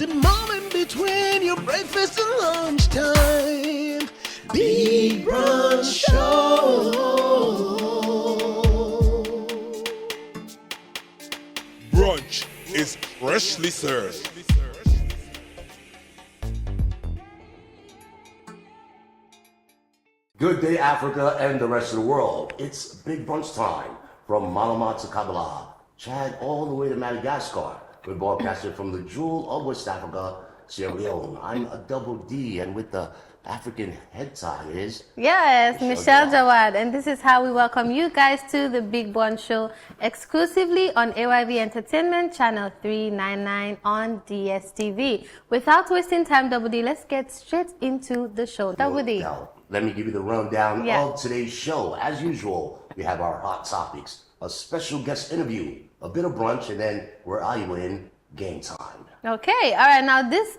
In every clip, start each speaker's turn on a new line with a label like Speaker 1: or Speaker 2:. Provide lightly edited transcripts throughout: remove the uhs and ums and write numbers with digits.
Speaker 1: The moment between your breakfast and lunchtime. Big Brunch Show.
Speaker 2: Brunch is freshly served.
Speaker 3: Good day, Africa and the rest of the world. It's Big Brunch time from Malama to Kabbalah, Chad all the way to Madagascar. We're broadcasting from the jewel of West Africa, Sierra Leone. I'm a double D, and with the African head tie is...
Speaker 4: Yes, Michelle Jawad, and this is how we welcome you guys to the Big Brunch Show, exclusively on AYV Entertainment, channel 399 on DSTV. Without wasting time, Double D, let's get straight into the show. Double D.
Speaker 3: Now, let me give you the rundown of today's show. As usual, we have our hot topics, a special guest interview, a bit of brunch, and then where are you in game time.
Speaker 4: Okay, all right. Now this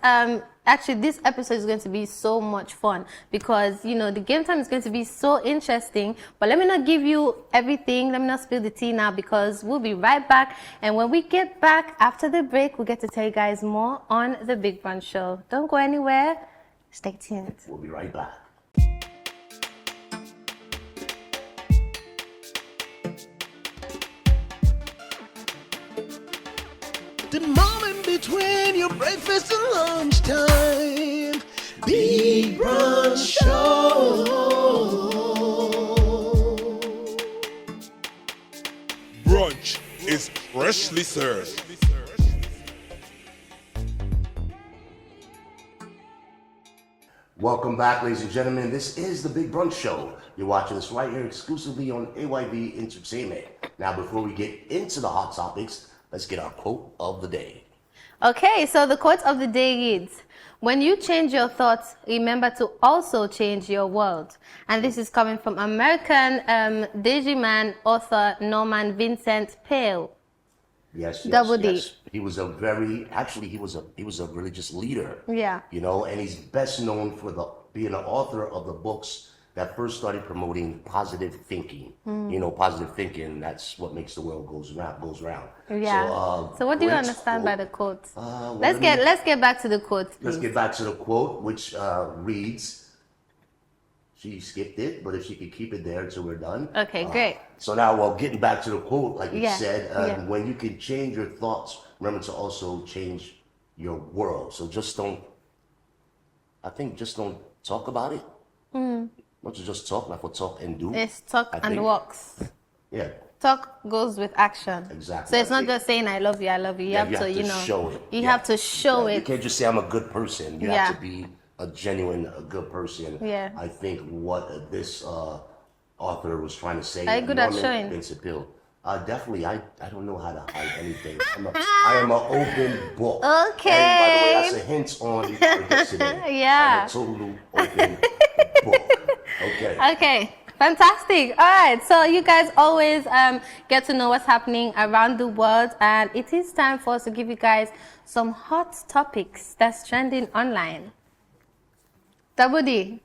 Speaker 4: this episode is going to be so much fun because the game time is going to be so interesting. But let me not give you everything. Let me not spill the tea now because we'll be right back. And when we get back after the break, we'll get to tell you guys more on the Big Brunch Show. Don't go anywhere. Stay tuned.
Speaker 3: We'll be right back.
Speaker 1: The moment between your breakfast and lunchtime. Big Brunch Show.
Speaker 2: Brunch is freshly served.
Speaker 3: Welcome back, ladies and gentlemen. This is the Big Brunch Show. You're watching this right here exclusively on AYV Entertainment. Now, before we get into the hot topics, let's get our quote of the day.
Speaker 4: Okay, so the quote of the day reads, "When you change your thoughts, remember to also change your world." And this is coming from American Digiman author Norman Vincent Peale.
Speaker 3: Yes,
Speaker 4: Double D.
Speaker 3: yes. He was a religious leader.
Speaker 4: Yeah.
Speaker 3: And he's best known for being an author of the books that first started promoting positive thinking. Positive thinking, that's what makes the world goes round.
Speaker 4: Yeah. So what do you understand by the quote? Let's get back to the quote, please.
Speaker 3: Let's get back to the quote, which reads, she skipped it, but if she could keep it there until we're done.
Speaker 4: Okay, great.
Speaker 3: So now, getting back to the quote, like you said, when you can change your thoughts, remember to also change your world. So just don't talk about it. Not to just talk, like for talk and do.
Speaker 4: It's talk and walks.
Speaker 3: Yeah.
Speaker 4: Talk goes with action.
Speaker 3: Exactly.
Speaker 4: So it's not just saying I love you. You have to
Speaker 3: show it.
Speaker 4: You have to show it.
Speaker 3: You can't just say I'm a good person. You have to be a good person.
Speaker 4: Yeah.
Speaker 3: I think what this author was trying to say.
Speaker 4: Are you good at showing?
Speaker 3: Vincent Peale. Definitely. I don't know how to hide anything. I am an open book.
Speaker 4: Okay.
Speaker 3: And by the way, that's a hint on our guest today.
Speaker 4: Yeah.
Speaker 3: I'm a total open book. Okay.
Speaker 4: Okay. Fantastic. All right. So you guys always get to know what's happening around the world, and it is time for us to give you guys some hot topics that's trending online. Double D,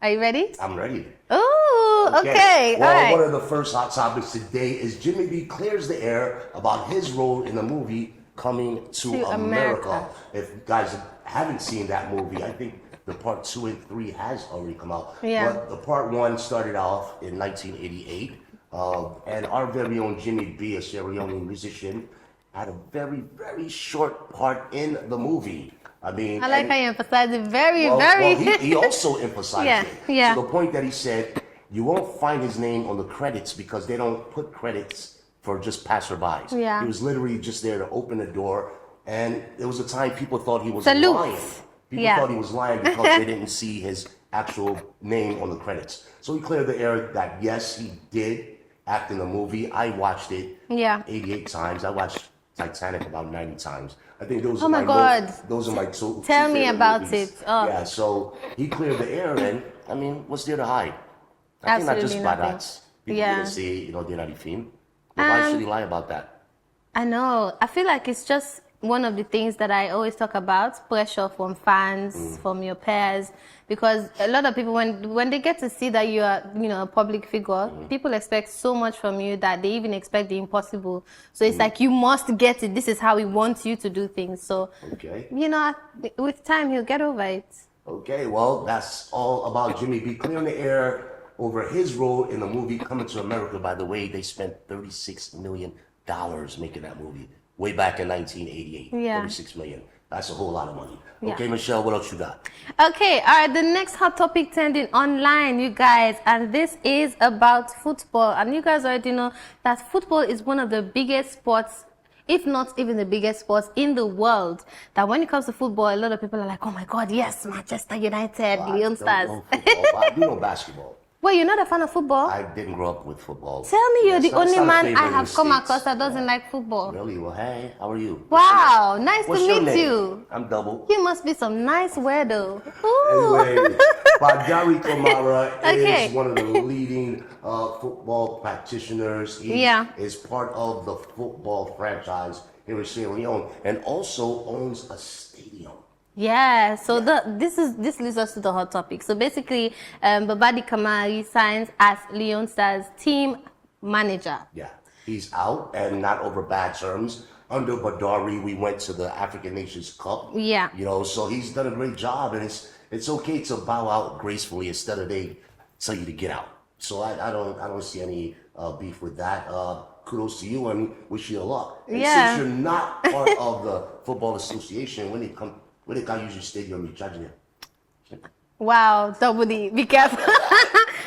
Speaker 4: are you ready?
Speaker 3: I'm ready.
Speaker 4: Ooh, okay.
Speaker 3: Well,
Speaker 4: all right.
Speaker 3: one of the first hot topics today is Jimmy B clears the air about his role in the movie Coming to America. If you guys haven't seen that movie, I think the part 2 and 3 has already come out.
Speaker 4: Yeah.
Speaker 3: But the part 1 started off in 1988. And our very own Jimmy B, a Sierra Leone musician, had a very, very short part in the movie. I mean,
Speaker 4: I like how you emphasize it very.
Speaker 3: He also emphasized it.
Speaker 4: Yeah.
Speaker 3: To the point that he said, you won't find his name on the credits because they don't put credits for just passerbys.
Speaker 4: Yeah.
Speaker 3: He was literally just there to open the door. And there was a time people thought he was
Speaker 4: Salute.
Speaker 3: lying. People thought he was lying because they didn't see his actual name on the credits. So he cleared the air that, yes, he did act in the movie. I watched it 88 times. I watched Titanic about 90 times. I think those are my two.
Speaker 4: Tell me about
Speaker 3: movies.
Speaker 4: it. Oh.
Speaker 3: Yeah, so he cleared the air, and I mean, what's there to hide? I think
Speaker 4: Absolutely
Speaker 3: not just
Speaker 4: nothing.
Speaker 3: baratas. People
Speaker 4: Yeah.
Speaker 3: can say, they're not film. But why should he lie about that?
Speaker 4: I know. I feel like it's just one of the things that I always talk about, pressure from fans, from your peers, because a lot of people, when they get to see that you are, a public figure, people expect so much from you that they even expect the impossible. So it's like, you must get it. This is how we want you to do things. So, with time, he'll get over it.
Speaker 3: Okay, well, that's all about Jimmy B. Clear on the air over his role in the movie Coming to America. By the way, they spent $36 million making that movie. Way back in 1988,
Speaker 4: yeah.
Speaker 3: 36 million. That's a whole lot of money.
Speaker 4: Yeah.
Speaker 3: Okay, Michelle, what else you got?
Speaker 4: Okay, all right, the next hot topic trending online, you guys, and this is about football. And you guys already know that football is one of the biggest sports, if not even the biggest sports in the world. That when it comes to football, a lot of people are like, oh my God, yes, Manchester United, Leon Stars.
Speaker 3: I do know basketball.
Speaker 4: Well, you're not a fan of football?
Speaker 3: I didn't grow up with football.
Speaker 4: Tell me you're the only man I have come across that doesn't like football.
Speaker 3: Really? Well, hey, how are you?
Speaker 4: Wow, nice to
Speaker 3: What's your
Speaker 4: meet
Speaker 3: name?
Speaker 4: you.
Speaker 3: I'm Double.
Speaker 4: You must be some nice weirdo. Ooh.
Speaker 3: Anyway, Badari Kamara is one of the leading football practitioners. He is part of the football franchise here in Sierra Leone and also owns a stadium.
Speaker 4: Yeah, so this leads us to the hot topic. So basically, Babadi Kamari signs as Leon Stars team manager. Yeah,
Speaker 3: he's out and not over bad terms. Under Badari, we went to the African Nations Cup.
Speaker 4: Yeah,
Speaker 3: so he's done a great job, and it's okay to bow out gracefully instead of they tell you to get out. So I don't see any beef with that. Kudos to you and wish you luck. And since you're not part of the Football Association, when they can use your stadium, you're charging it.
Speaker 4: Wow, Double D, be careful.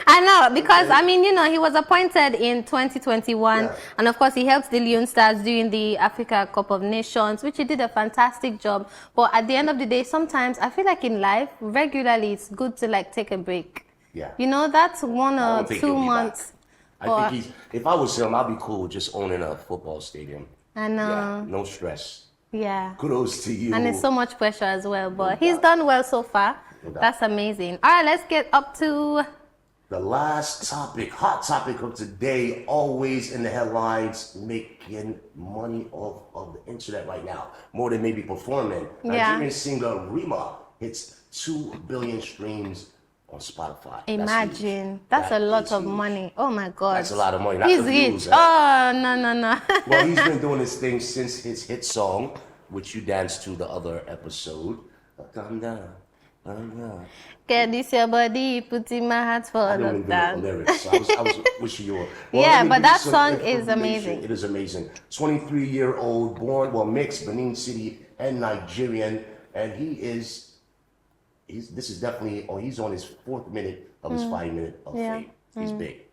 Speaker 4: I know, because, I mean, he was appointed in 2021. Yeah. And, of course, he helped the Leon Stars during the Africa Cup of Nations, which he did a fantastic job. But at the end of the day, sometimes I feel like in life, regularly, it's good to, take a break.
Speaker 3: Yeah.
Speaker 4: That's 1 or 2 months.
Speaker 3: I think if I was him, I'd be cool with just owning a football stadium.
Speaker 4: I know.
Speaker 3: Yeah, no stress.
Speaker 4: Yeah.
Speaker 3: Kudos to you.
Speaker 4: And it's so much pressure as well, but he's done well so far. That's amazing. All right, let's get up to
Speaker 3: the last topic, hot topic of today, always in the headlines, making money off of the internet right now, more than maybe performing. Nigerian singer Rima hits 2 billion streams on Spotify.
Speaker 4: Imagine. That's a lot of money. Oh my God.
Speaker 3: That's a lot of money.
Speaker 4: He's rich. Oh, no.
Speaker 3: Well, he's been doing this thing since his hit song, which you danced to the other episode. Calm down.
Speaker 4: Get this your body, put in my heart for the dance.
Speaker 3: Lyrics. I was wishing you were.
Speaker 4: Well, but that song is amazing.
Speaker 3: It is amazing. 23-year-old, born, mixed Benin City and Nigerian, and he's on his 4th minute of his 5 minute of fame. He's big.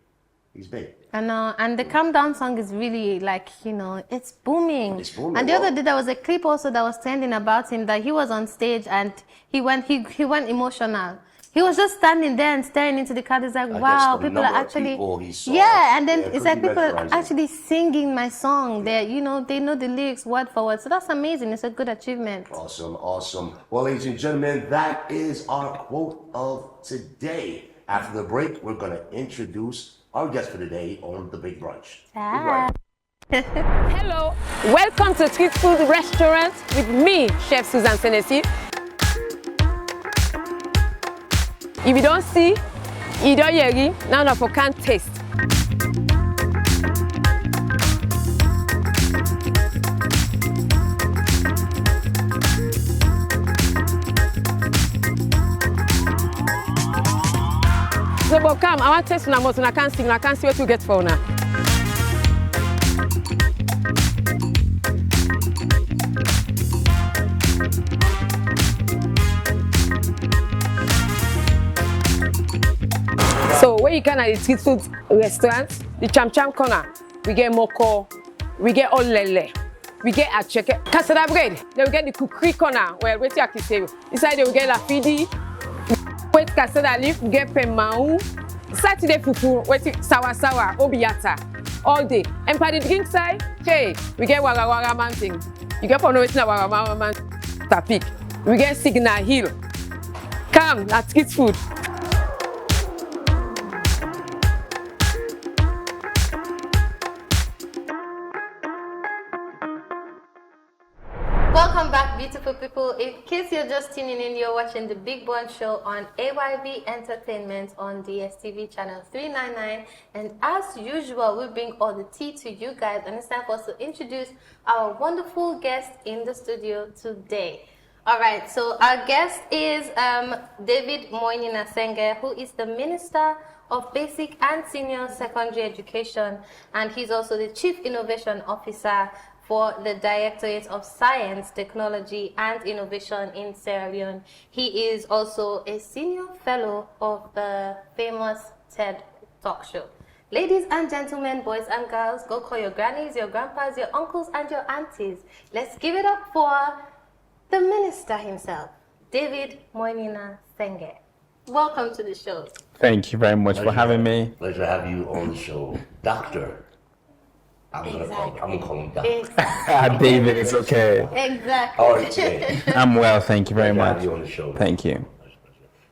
Speaker 3: He's big.
Speaker 4: I know, and the Calm Down song is really it's booming.
Speaker 3: It's booming.
Speaker 4: And the other day there was a clip also that was trending about him that he was on stage and he went emotional. He was just standing there and staring into the crowd. It's like, wow, people are actually and then it's like people are actually singing my song. They they know the lyrics word for word. So that's amazing. It's a good achievement.
Speaker 3: Awesome. Well, ladies and gentlemen, that is our quote of today. After the break, we're gonna introduce our guest for today on the Big Brunch.
Speaker 5: Hello, welcome to Street Food Restaurant with me, Chef Susan Senesi. If you don't see, you don't hear, none of you can taste. So, but come, I want to taste now, but I can't sing, I can't see what you get for now. So when you can at the street food restaurant, the Cham Cham corner, we get moko, we get olele, we get acheke, cassava bread. Then we get the cookery corner where we take kiseu. Inside there we get lafidi, wait cassava leaf, we get pemau. Saturday fufu, wait sawa obiata, all day. And by the drink side, hey, we get wara man thing. You get for no waiting wara man tapik. We get Signal Hill. Come, that's street food.
Speaker 4: Welcome back, beautiful people. In case you're just tuning in, you're watching the Big Brunch Show on AYV Entertainment on DSTV channel 399. And as usual, we bring all the tea to you guys. And it's time for us to introduce our wonderful guest in the studio today. All right, so our guest is David Moinina Sengeh, who is the Minister of Basic and Senior Secondary Education. And he's also the Chief Innovation Officer for the Directorate of Science, Technology and Innovation in Sierra Leone. He is also a senior fellow of the famous TED Talk Show. Ladies and gentlemen, boys and girls, go call your grannies, your grandpas, your uncles and your aunties. Let's give it up for the minister himself, David Moinina Sengeh. Welcome to the show.
Speaker 6: Thank you very much for having me.
Speaker 3: Pleasure to have you on the show. Doctor. I'm gonna call him Doctor.
Speaker 4: Exactly.
Speaker 6: David, it's okay.
Speaker 4: Exactly.
Speaker 3: All right, today.
Speaker 6: I'm well, thank you very
Speaker 3: Pleasure to
Speaker 6: much.
Speaker 3: have you on the show.
Speaker 6: Thank you.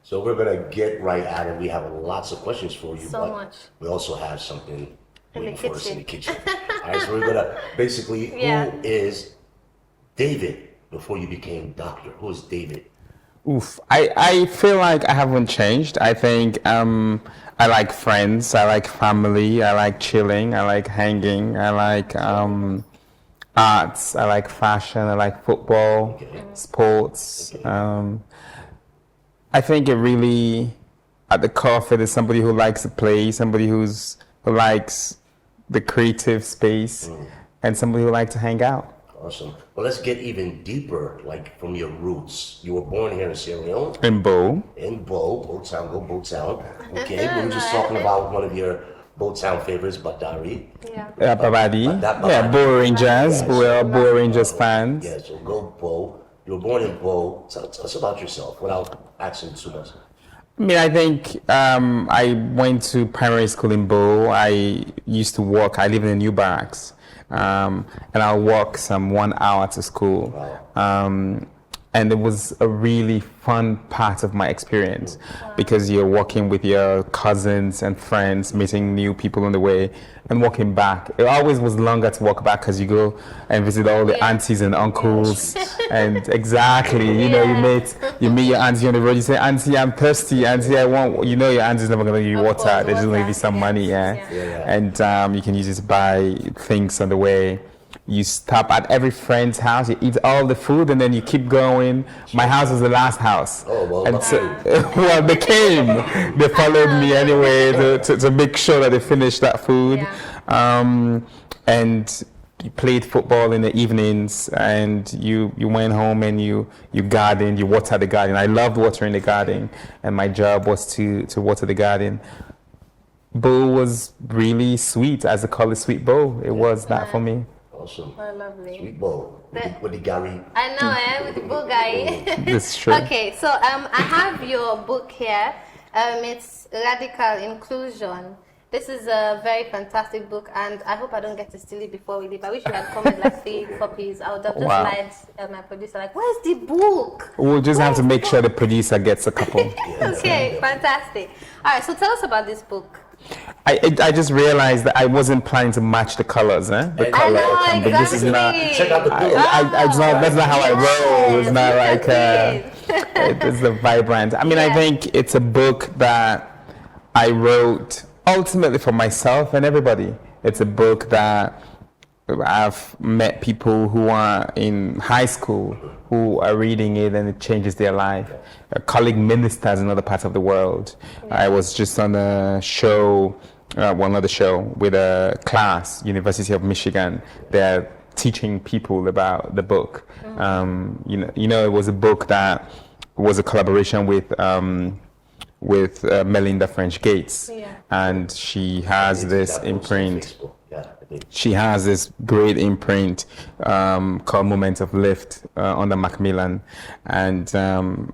Speaker 3: So we're gonna get right at it. We have lots of questions for you,
Speaker 4: So
Speaker 3: but
Speaker 4: much.
Speaker 3: we also have something
Speaker 4: In
Speaker 3: waiting
Speaker 4: the
Speaker 3: for us in the
Speaker 4: kitchen.
Speaker 3: kitchen. All right, so we're gonna basically,
Speaker 4: Yeah.
Speaker 3: who is David before you became doctor? Who is David?
Speaker 6: Oof. I feel like I haven't changed. I think I like friends, I like family, I like chilling, I like hanging, I like arts, I like fashion, I like football, sports. I think it really, at the core of it, is somebody who likes to play, somebody who likes the creative space, and somebody who likes to hang out.
Speaker 3: Awesome. Well, let's get even deeper, like from your roots. You were born here in Sierra Leone.
Speaker 6: In Bo.
Speaker 3: In Bo Town, go Bo Town. Okay, we were just talking about one of your Bo Town favorites, Badari.
Speaker 4: Yeah.
Speaker 6: Babadi.
Speaker 3: Babadi.
Speaker 6: Yeah, Bo Rangers. We're Bo Rangers fans.
Speaker 3: Yeah, so go Bo. You were born in Bo. Tell us about yourself without asking too much.
Speaker 6: I mean, I think I went to primary school in Bo. I used to walk. I live in a new barracks. And I'll walk some 1 hour to school. And it was a really fun part of my experience because you're walking with your cousins and friends, meeting new people on the way and walking back. It always was longer to walk back because you go and visit all the aunties and uncles. And exactly, you know, you meet your auntie on the road, you say, "Auntie, I'm thirsty. Auntie, I want," you know, your auntie's never going to give you water. They're just going to give you some money, And you can use it to buy things on the way. You stop at every friend's house, you eat all the food, and then you keep going. My house was the last house.
Speaker 3: Oh, well,
Speaker 6: and so, well, they came. They followed me anyway to make sure that they finished that food. And you played football in the evenings, and you went home and you gardened, you watered the garden. I loved watering the garden, and my job was to water the garden. Bo was really sweet, as they call it, sweet Bo. It was that for me.
Speaker 3: Awesome.
Speaker 4: Oh, lovely.
Speaker 3: Sweet Bo. With the Gary.
Speaker 4: I know, with the book guy.
Speaker 6: That's true.
Speaker 4: Okay, so I have your book here. It's Radical Inclusion. This is a very fantastic book, and I hope I don't get to steal it before we leave. I wish you had come with like 3 copies. I would have just lied my producer, like, "Where's the book?"
Speaker 6: We'll just have to make sure the producer gets a couple.
Speaker 4: Okay, fantastic. All right, so tell us about this book.
Speaker 6: I just realized that I wasn't planning to match the colors, The
Speaker 4: I know,
Speaker 6: color, but this is not.
Speaker 3: Check out the book.
Speaker 6: That's not how I roll. It's not like it's the vibrant. I mean, I think it's a book that I wrote ultimately for myself and everybody. It's a book that I've met people who are in high school who are reading it and it changes their life. Colleague ministers in other parts of the world. I was just on a show, one other show with a class, University of Michigan. They're teaching people about the book. It was a book that was a collaboration with Melinda French Gates, and she has this imprint. She has this great imprint called Moment of Lift under Macmillan and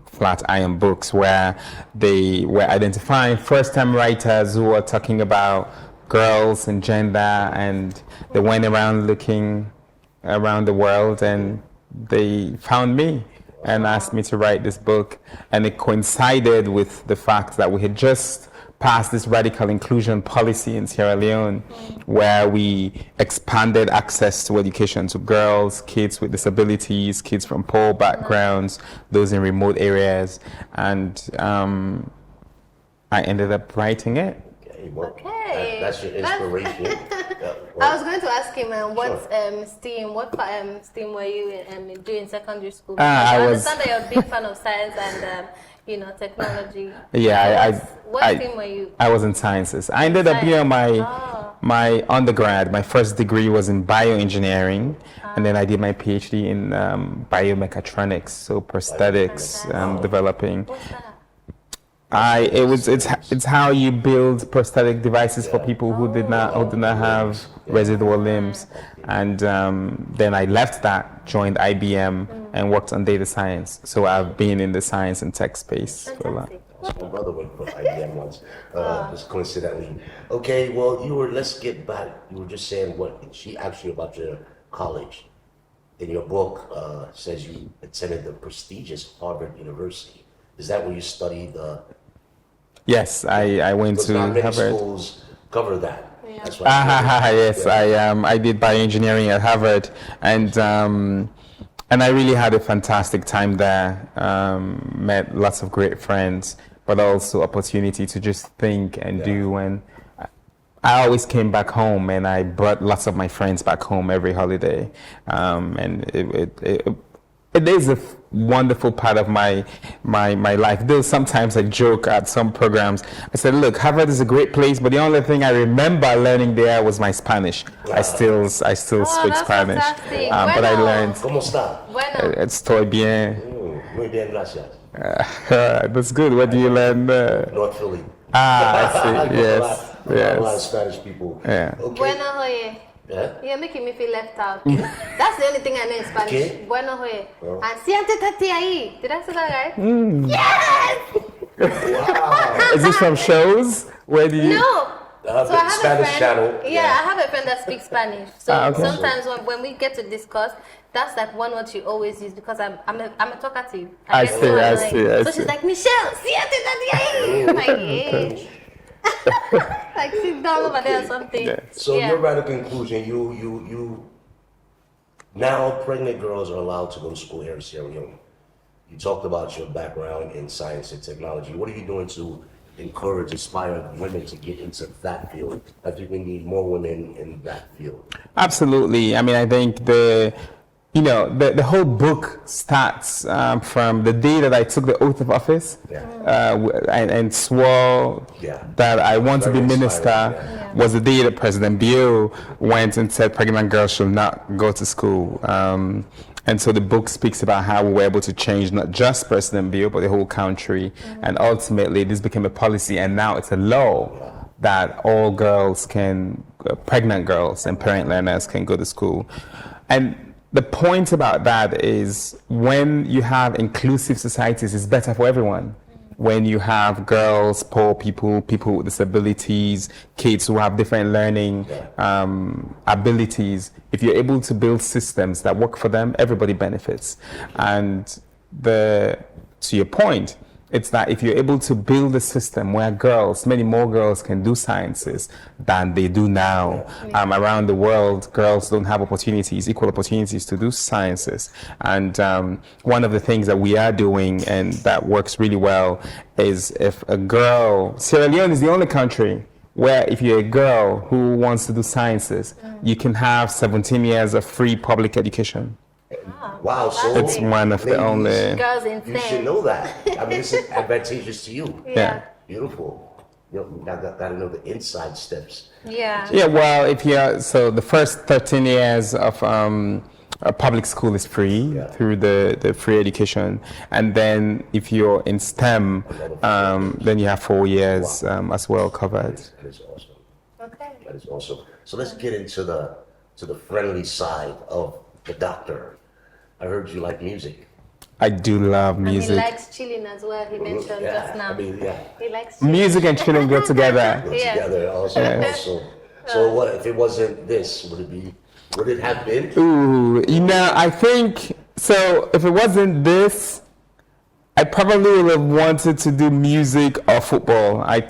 Speaker 6: Flatiron Books, where they were identifying first-time writers who were talking about girls and gender, and they went around looking around the world and they found me and asked me to write this book, and it coincided with the fact that we had just passed this radical inclusion policy in Sierra Leone, where we expanded access to education to girls, kids with disabilities, kids from poor backgrounds, those in remote areas, and I ended up writing it.
Speaker 3: Okay, that's your inspiration.
Speaker 4: I was going to ask him what STEAM were you doing in secondary school? I understand that you're a big fan of science and technology.
Speaker 6: Yeah,
Speaker 4: what STEAM were you?
Speaker 6: I was in sciences. I ended up being my undergrad. My first degree was in bioengineering, and then I did my PhD in biomechatronics, so prosthetics, developing.
Speaker 4: What's that?
Speaker 6: It's how you build prosthetic devices for people who did not have residual limbs, and then I left that, joined IBM, and worked on data science. So I've been in the science and tech space for a lot.
Speaker 3: My brother went for IBM once, just coincidentally. Okay, well, let's get back. You were just saying what she asked you about your college. In your book, says you attended the prestigious Harvard University. Is that where you studied
Speaker 6: Yes, I went to
Speaker 3: not many
Speaker 6: Harvard.
Speaker 3: schools cover that.
Speaker 4: Yeah.
Speaker 3: That's why
Speaker 6: Yes, I did bioengineering at Harvard, and I really had a fantastic time there. Met lots of great friends, but also opportunity to just think and do. And I always came back home, and I brought lots of my friends back home every holiday, and it is a wonderful part of my life. Though sometimes I joke at some programs. I said, "Look, Harvard is a great place, but the only thing I remember learning there was my Spanish. I still speak Spanish, but I learned.
Speaker 3: ¿Cómo está?
Speaker 6: Estoy bien.
Speaker 3: Muy bien, gracias.
Speaker 6: That's good. What do you learn?
Speaker 3: North Philly.
Speaker 6: I see. Yes,
Speaker 3: a lot of Spanish people.
Speaker 6: Yeah.
Speaker 3: Okay.
Speaker 4: Bueno, oye.
Speaker 3: Yeah?
Speaker 4: You're making me feel left out. That's the only thing I know in Spanish.
Speaker 3: ¿Qué?
Speaker 4: Bueno, oye.
Speaker 3: Oh.
Speaker 4: And siéntate ahí. Did I say that right? Yes!
Speaker 3: Wow.
Speaker 6: Is this from shows? Where do you?
Speaker 4: No. So I have
Speaker 3: Spanish
Speaker 4: a friend,
Speaker 3: channel.
Speaker 4: Yeah, I have a friend that speaks Spanish. So
Speaker 6: okay.
Speaker 4: sometimes when we get to discuss, that's like one word she always uses because I'm a talkative.
Speaker 6: I
Speaker 4: get
Speaker 6: see,
Speaker 4: so
Speaker 6: I
Speaker 4: annoying.
Speaker 6: see, I
Speaker 4: So
Speaker 6: see.
Speaker 4: she's like, Michelle, siéntate ahí. I'm like, yeah. Like sit down over there or something.
Speaker 6: Yeah.
Speaker 3: So your radical conclusion, you now pregnant girls are allowed to go to school here in Sierra Leone. You talked about your background in science and technology. What are you doing to encourage, inspire women to get into that field? I think we need more women in that field.
Speaker 6: Absolutely. I mean, I think the whole book starts from the day that I took the oath of office and swore that I want to be minister. Was the day that President Bill went and said pregnant girls should not go to school. And so the book speaks about how we were able to change not just President Bill, but the whole country. And ultimately, this became a policy, and now it's a law that all girls pregnant girls and parent learners can go to school. And the point about that is when you have inclusive societies, it's better for everyone. When you have girls, poor people, people with disabilities, kids who have different learning abilities, if you're able to build systems that work for them, everybody benefits. And to your point, it's that if you're able to build a system where many more girls can do sciences than they do now. Around the world, girls don't have equal opportunities to do sciences. And one of the things that we are doing and that works really well is if a girl, Sierra Leone is the only country where if you're a girl who wants to do sciences, you can have 17 years of free public education.
Speaker 3: Wow, so
Speaker 6: it's one of the only
Speaker 4: girls in
Speaker 3: you should know that. I mean, this is advantageous to you.
Speaker 6: Yeah.
Speaker 3: Beautiful. You gotta know the inside steps.
Speaker 4: Yeah.
Speaker 6: Yeah, well, so the first 13 years of a public school is free through the free education. And then if you're in STEM, then you have 4 years as well covered.
Speaker 3: That is awesome.
Speaker 4: Okay.
Speaker 3: That is awesome. So let's get into the friendly side of the doctor. I heard you like music.
Speaker 6: I do love music.
Speaker 4: And he likes chilling as well, he mentioned just now.
Speaker 3: I mean,
Speaker 4: He likes chilling.
Speaker 6: Music and chilling go together.
Speaker 3: Together also. So what if it wasn't this? Would it have been?
Speaker 6: Ooh, I think so. If it wasn't this, I probably would have wanted to do music or football. I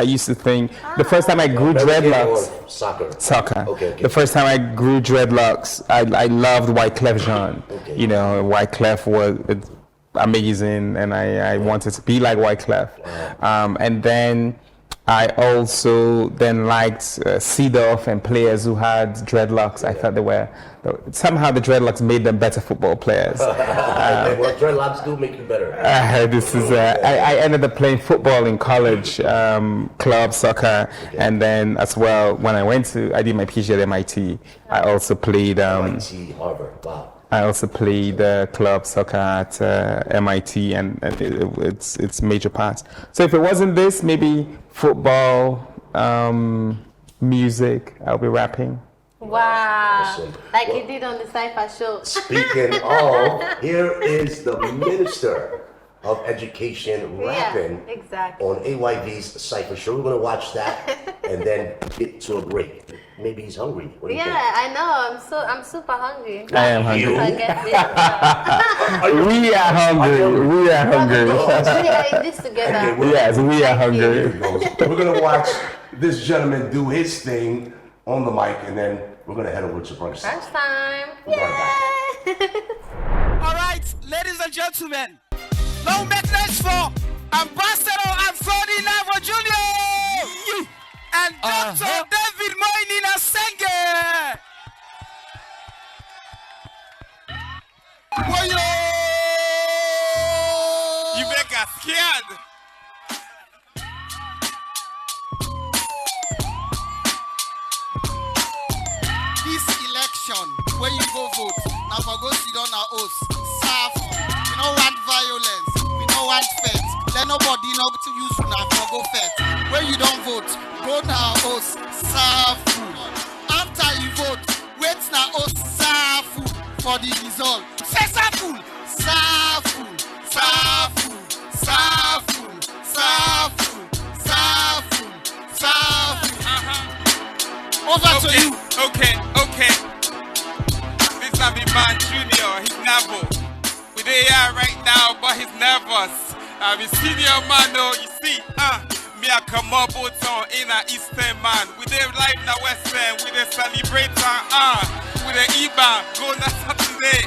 Speaker 6: used to think the first time I grew dreadlocks.
Speaker 3: Soccer.
Speaker 6: Okay.
Speaker 3: Okay.
Speaker 6: The first time I grew dreadlocks, I loved Wyclef Jean.
Speaker 3: Okay.
Speaker 6: You know, Wyclef was amazing, and I wanted to be like Wyclef. And then I also then liked Seedorf and players who had dreadlocks. I thought they were somehow the dreadlocks made them better football players.
Speaker 3: Well, dreadlocks do make you better.
Speaker 6: I ended up playing football in college, club soccer, and then as well when I did my PhD at MIT. I also played
Speaker 3: MIT, Harvard. Wow.
Speaker 6: I also played club soccer at MIT, and it's major parts. So if it wasn't this, maybe football, music, I'll be rapping.
Speaker 4: Wow.
Speaker 3: Awesome.
Speaker 4: Like you did on the Cypher show.
Speaker 3: Speaking of, here is the Minister of Education rapping on AYV's Cypher Show. We're going to watch that and then get to a break. Maybe he's hungry. What do you think?
Speaker 4: I know. I'm super hungry.
Speaker 6: I am hungry.
Speaker 4: So I get
Speaker 6: We are hungry. We are hungry.
Speaker 4: We are in this together.
Speaker 6: Yes, we are hungry.
Speaker 3: We're going to watch this gentleman do his thing on the mic, and then we're going to head over to brunch.
Speaker 4: Brunch time.
Speaker 3: We'll be right back.
Speaker 7: All right, ladies and gentlemen, no make noise for Ambassador Anthony Navo Jr. and Dr. David Moinina Sengeh. You make us scared. This election, when you go vote, now for go sit on our oath, serve. We don't want violence, we don't want feds. Let nobody know to use now for go feds. When you don't vote, go now oath, serve food. After you vote, wait now oath, serve food for the result. Say serve food, serve food, serve food, serve food, serve food, serve food, serve food. Over to you. Okay. This is my man Junior, he's nervous. We there right now, but he's nervous. I'm a senior man, though, you see, me I come up on in a Eastern man. We there live in the Western, we there celebrate, with the IBA, go na Saturday.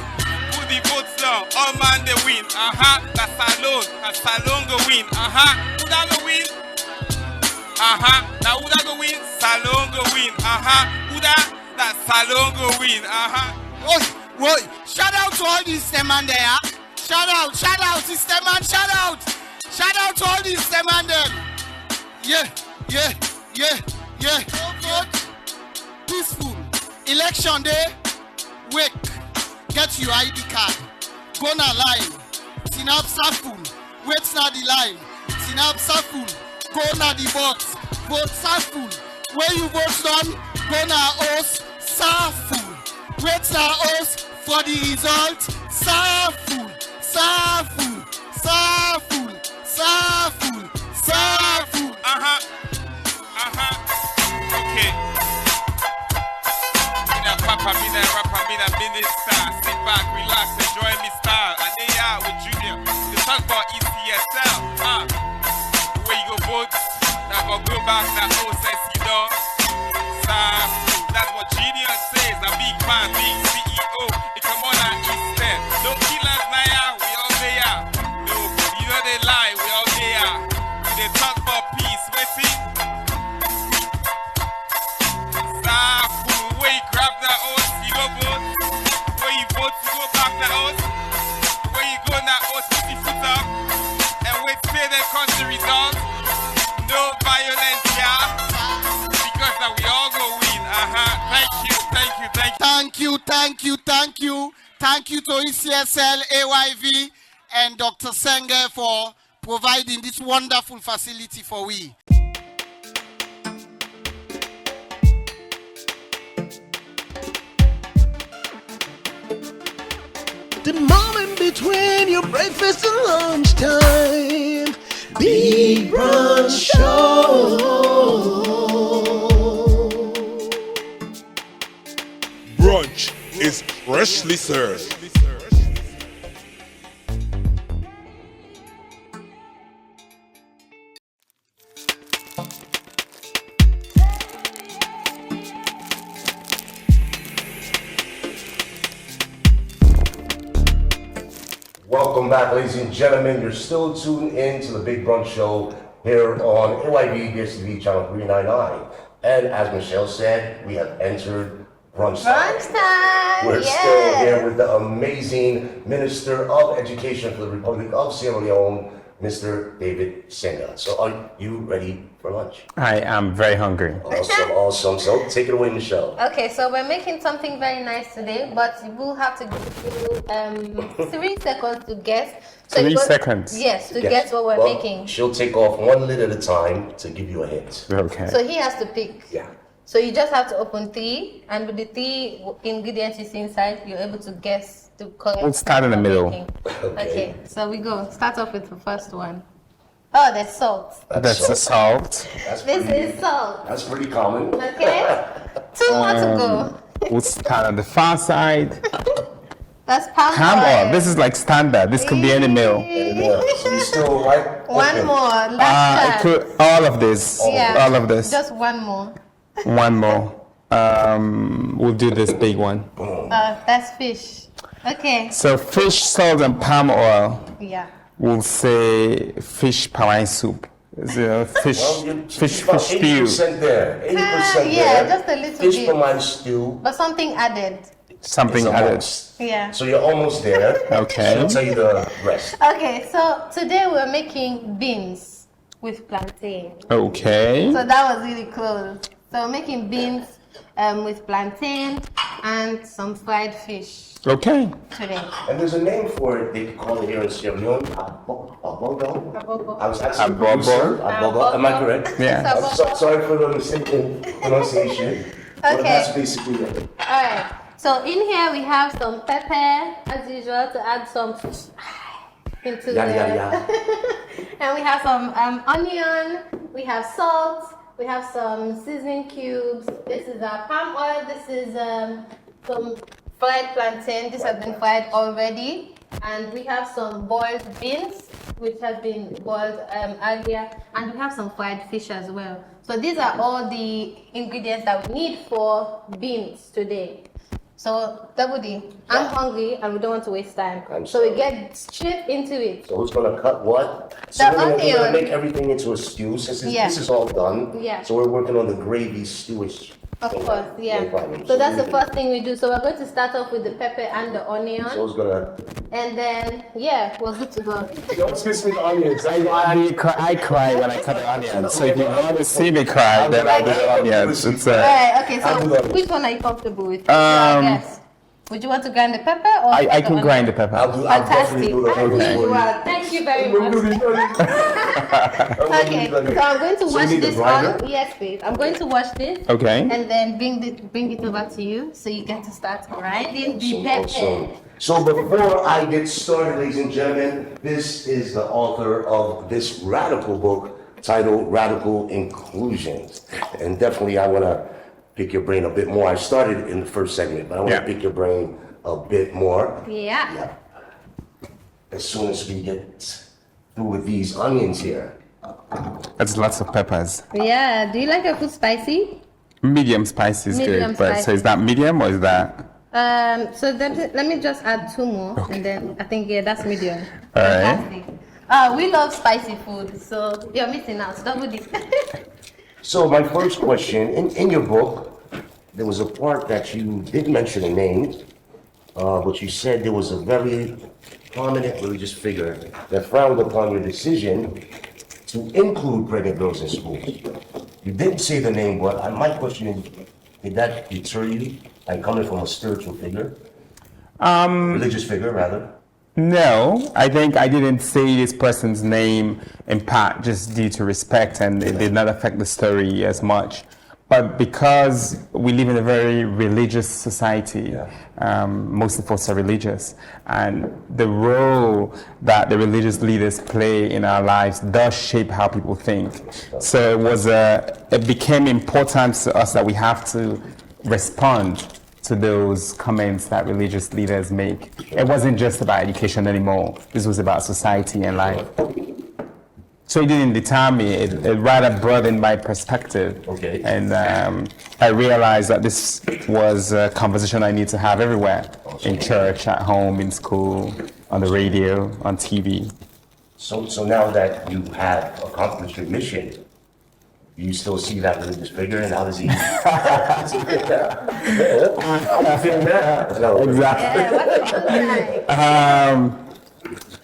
Speaker 7: Put the votes down, all man they win, that's Salon go win, who that go win? Now who that go win? Salon go win. Who that Salon go win. Oi. Shout out to all these man there. Shout out, this man, shout out to all these man them. Yeah. Vote. Peaceful. Election day. Wake. Get your ID card. Go na line. Sinap Saful. Wait na the line. Sinap Saful. Go na the box, vote Saful. When you vote done, go na oath, Saful. Wait na oath for the result, Saful. Okay. Mina rapper, mina minister. Sit back, relax, enjoy me style. And they are with Junior. They talk about ECSL. Where you go vote, now go back, now whole sense you know. That's what Genius says. A big man, big CEO. It come on and Eastern. No killers now, we all there. No, you know they lie, we all there. They talk about peace, waiting. Where you grab that oath, you go vote. Where you vote, you go back that oath. Where you go that oath, put your foot up. And wait, say the country results. No violence, yeah. Because now we all go win. Thank you. Thank you to ECSL, AYV, and Dr. Sengeh for providing this wonderful facility for we.
Speaker 1: The moment between your breakfast and lunchtime. Big Brunch Show.
Speaker 2: Brunch is freshly served.
Speaker 3: Welcome back, ladies and gentlemen. You're still tuned in to the Big Brunch Show here on AYB DSTV channel 399. And as Michelle said, we have entered brunch time.
Speaker 4: Brunch time.
Speaker 3: We're still here with the amazing Minister of Education for the Republic of Sierra Leone, Mr. David Sengeh. So are you ready for lunch?
Speaker 6: I am very hungry.
Speaker 3: Awesome. So take it away, Michelle.
Speaker 4: Okay, so we're making something very nice today, but we'll have to give you 3 seconds to guess. So
Speaker 6: 3 seconds?
Speaker 4: Yes, to guess what we're making.
Speaker 3: She'll take off 1 lid at a time to give you a hint.
Speaker 6: Okay.
Speaker 4: So he has to pick.
Speaker 3: Yeah.
Speaker 4: So you just have to open 3, and with the 3 ingredients you see inside, you're able to guess the correct.
Speaker 6: We'll start in the middle.
Speaker 4: Okay, so we go. Start off with the first one. Oh, there's salt.
Speaker 6: That's the salt.
Speaker 4: This is salt.
Speaker 3: That's pretty common.
Speaker 4: Okay. 2 more to go.
Speaker 6: We'll start on the far side.
Speaker 4: That's palm
Speaker 6: Palm
Speaker 4: oil.
Speaker 6: oil. This is like standard. This could be any meal.
Speaker 3: So you still right?
Speaker 4: One more. Last chance.
Speaker 6: All of this.
Speaker 4: Yeah.
Speaker 6: All of this.
Speaker 4: Just one more.
Speaker 6: One more. We'll do this big one.
Speaker 4: That's fish. Okay.
Speaker 6: So fish, salt, and palm oil.
Speaker 4: Yeah.
Speaker 6: We'll say fish Hawaiian soup. Fish stew.
Speaker 3: 80% there. 80% there.
Speaker 4: Yeah, just a little
Speaker 3: fish
Speaker 4: bit.
Speaker 3: Hawaiian stew.
Speaker 4: But something added.
Speaker 6: Something added.
Speaker 4: Yeah.
Speaker 3: So you're almost there.
Speaker 6: Okay.
Speaker 3: She'll tell you the rest.
Speaker 4: Okay, so today we're making beans with plantain.
Speaker 6: Okay.
Speaker 4: So that was really close. So we're making beans with plantain and some fried fish
Speaker 6: Okay.
Speaker 4: today.
Speaker 3: And there's a name for it. They call it here in Sierra Leone. Abogo.
Speaker 4: Abogo.
Speaker 3: I was asking
Speaker 6: Abogo.
Speaker 3: producer. Abogo. Am I correct?
Speaker 6: Yeah.
Speaker 3: I'm sorry for the mistaken pronunciation. But
Speaker 4: Okay.
Speaker 3: that's basically it.
Speaker 4: Alright. So in here we have some pepper, as usual, to add some into
Speaker 3: Yada,
Speaker 4: the
Speaker 3: yada, yada.
Speaker 4: and we have some onion, we have salt, we have some seasoning cubes. This is our palm oil. This is some fried plantain. This has been fried already. And we have some boiled beans, which has been boiled earlier. And we have some fried fish as well. So these are all the ingredients that we need for beans today. So, Double D, I'm hungry and we don't want to waste time. So we get straight into it.
Speaker 3: So who's gonna cut what? So we're gonna make everything into a stew since this is all done.
Speaker 4: Yeah.
Speaker 3: So we're working on the gravy stewish.
Speaker 4: Of course, yeah.
Speaker 3: No problem.
Speaker 4: So that's the first thing we do. So we're going to start off with the pepper and the onion.
Speaker 3: So who's gonna?
Speaker 4: And then, yeah, we're good to go.
Speaker 3: Don't miss me the onions.
Speaker 6: I cry when I cut the onions. So if you want to see me cry, then I'll do the onions. It's
Speaker 4: Alright, okay, so which one are you comfortable with? Yes. Would you want to grind the pepper or?
Speaker 6: I can grind the pepper.
Speaker 3: I'll definitely do the onions for you.
Speaker 4: Well, thank you very much. Okay, so I'm going to wash this on. Yes, please. I'm going to wash this.
Speaker 6: Okay.
Speaker 4: And then bring it over to you so you get to start grinding the pepper.
Speaker 3: So before I get started, ladies and gentlemen, this is the author of this radical book titled Radical Inclusions. And definitely I want to pick your brain a bit more. I started in the first segment, but I want to pick your brain a bit more.
Speaker 4: Yeah.
Speaker 3: As soon as we get through with these onions here.
Speaker 6: That's lots of peppers.
Speaker 4: Yeah. Do you like your food spicy?
Speaker 6: Medium spicy is
Speaker 4: Medium
Speaker 6: good. But so
Speaker 4: spicy.
Speaker 6: is that medium or is that?
Speaker 4: So then let me just add 2 more, and then I think that's medium.
Speaker 6: All right.
Speaker 4: Fantastic. We love spicy food, so you're missing out. Double this.
Speaker 3: So my first question, in your book, there was a part that you did mention a name, but you said there was a very prominent religious figure that frowned upon your decision to include pregnant girls in schools. You didn't say the name, but my question is, did that deter you? Like coming from a spiritual figure? Religious figure, rather?
Speaker 6: No, I think I didn't say this person's name in part just due to respect, and it did not affect the story as much. But because we live in a very religious society, most of us are religious, and the role that the religious leaders play in our lives does shape how people think. So it became important to us that we have to respond to those comments that religious leaders make. It wasn't just about education anymore. This was about society and life. So it didn't deter me. It rather broadened my perspective.
Speaker 3: Okay.
Speaker 6: And I realized that this was a conversation I need to have everywhere. in church, at home, in school, on the radio, on TV.
Speaker 3: So now that you have accomplished your mission, do you still see that religious figure, and how does he? How do you feel now?
Speaker 6: Exactly.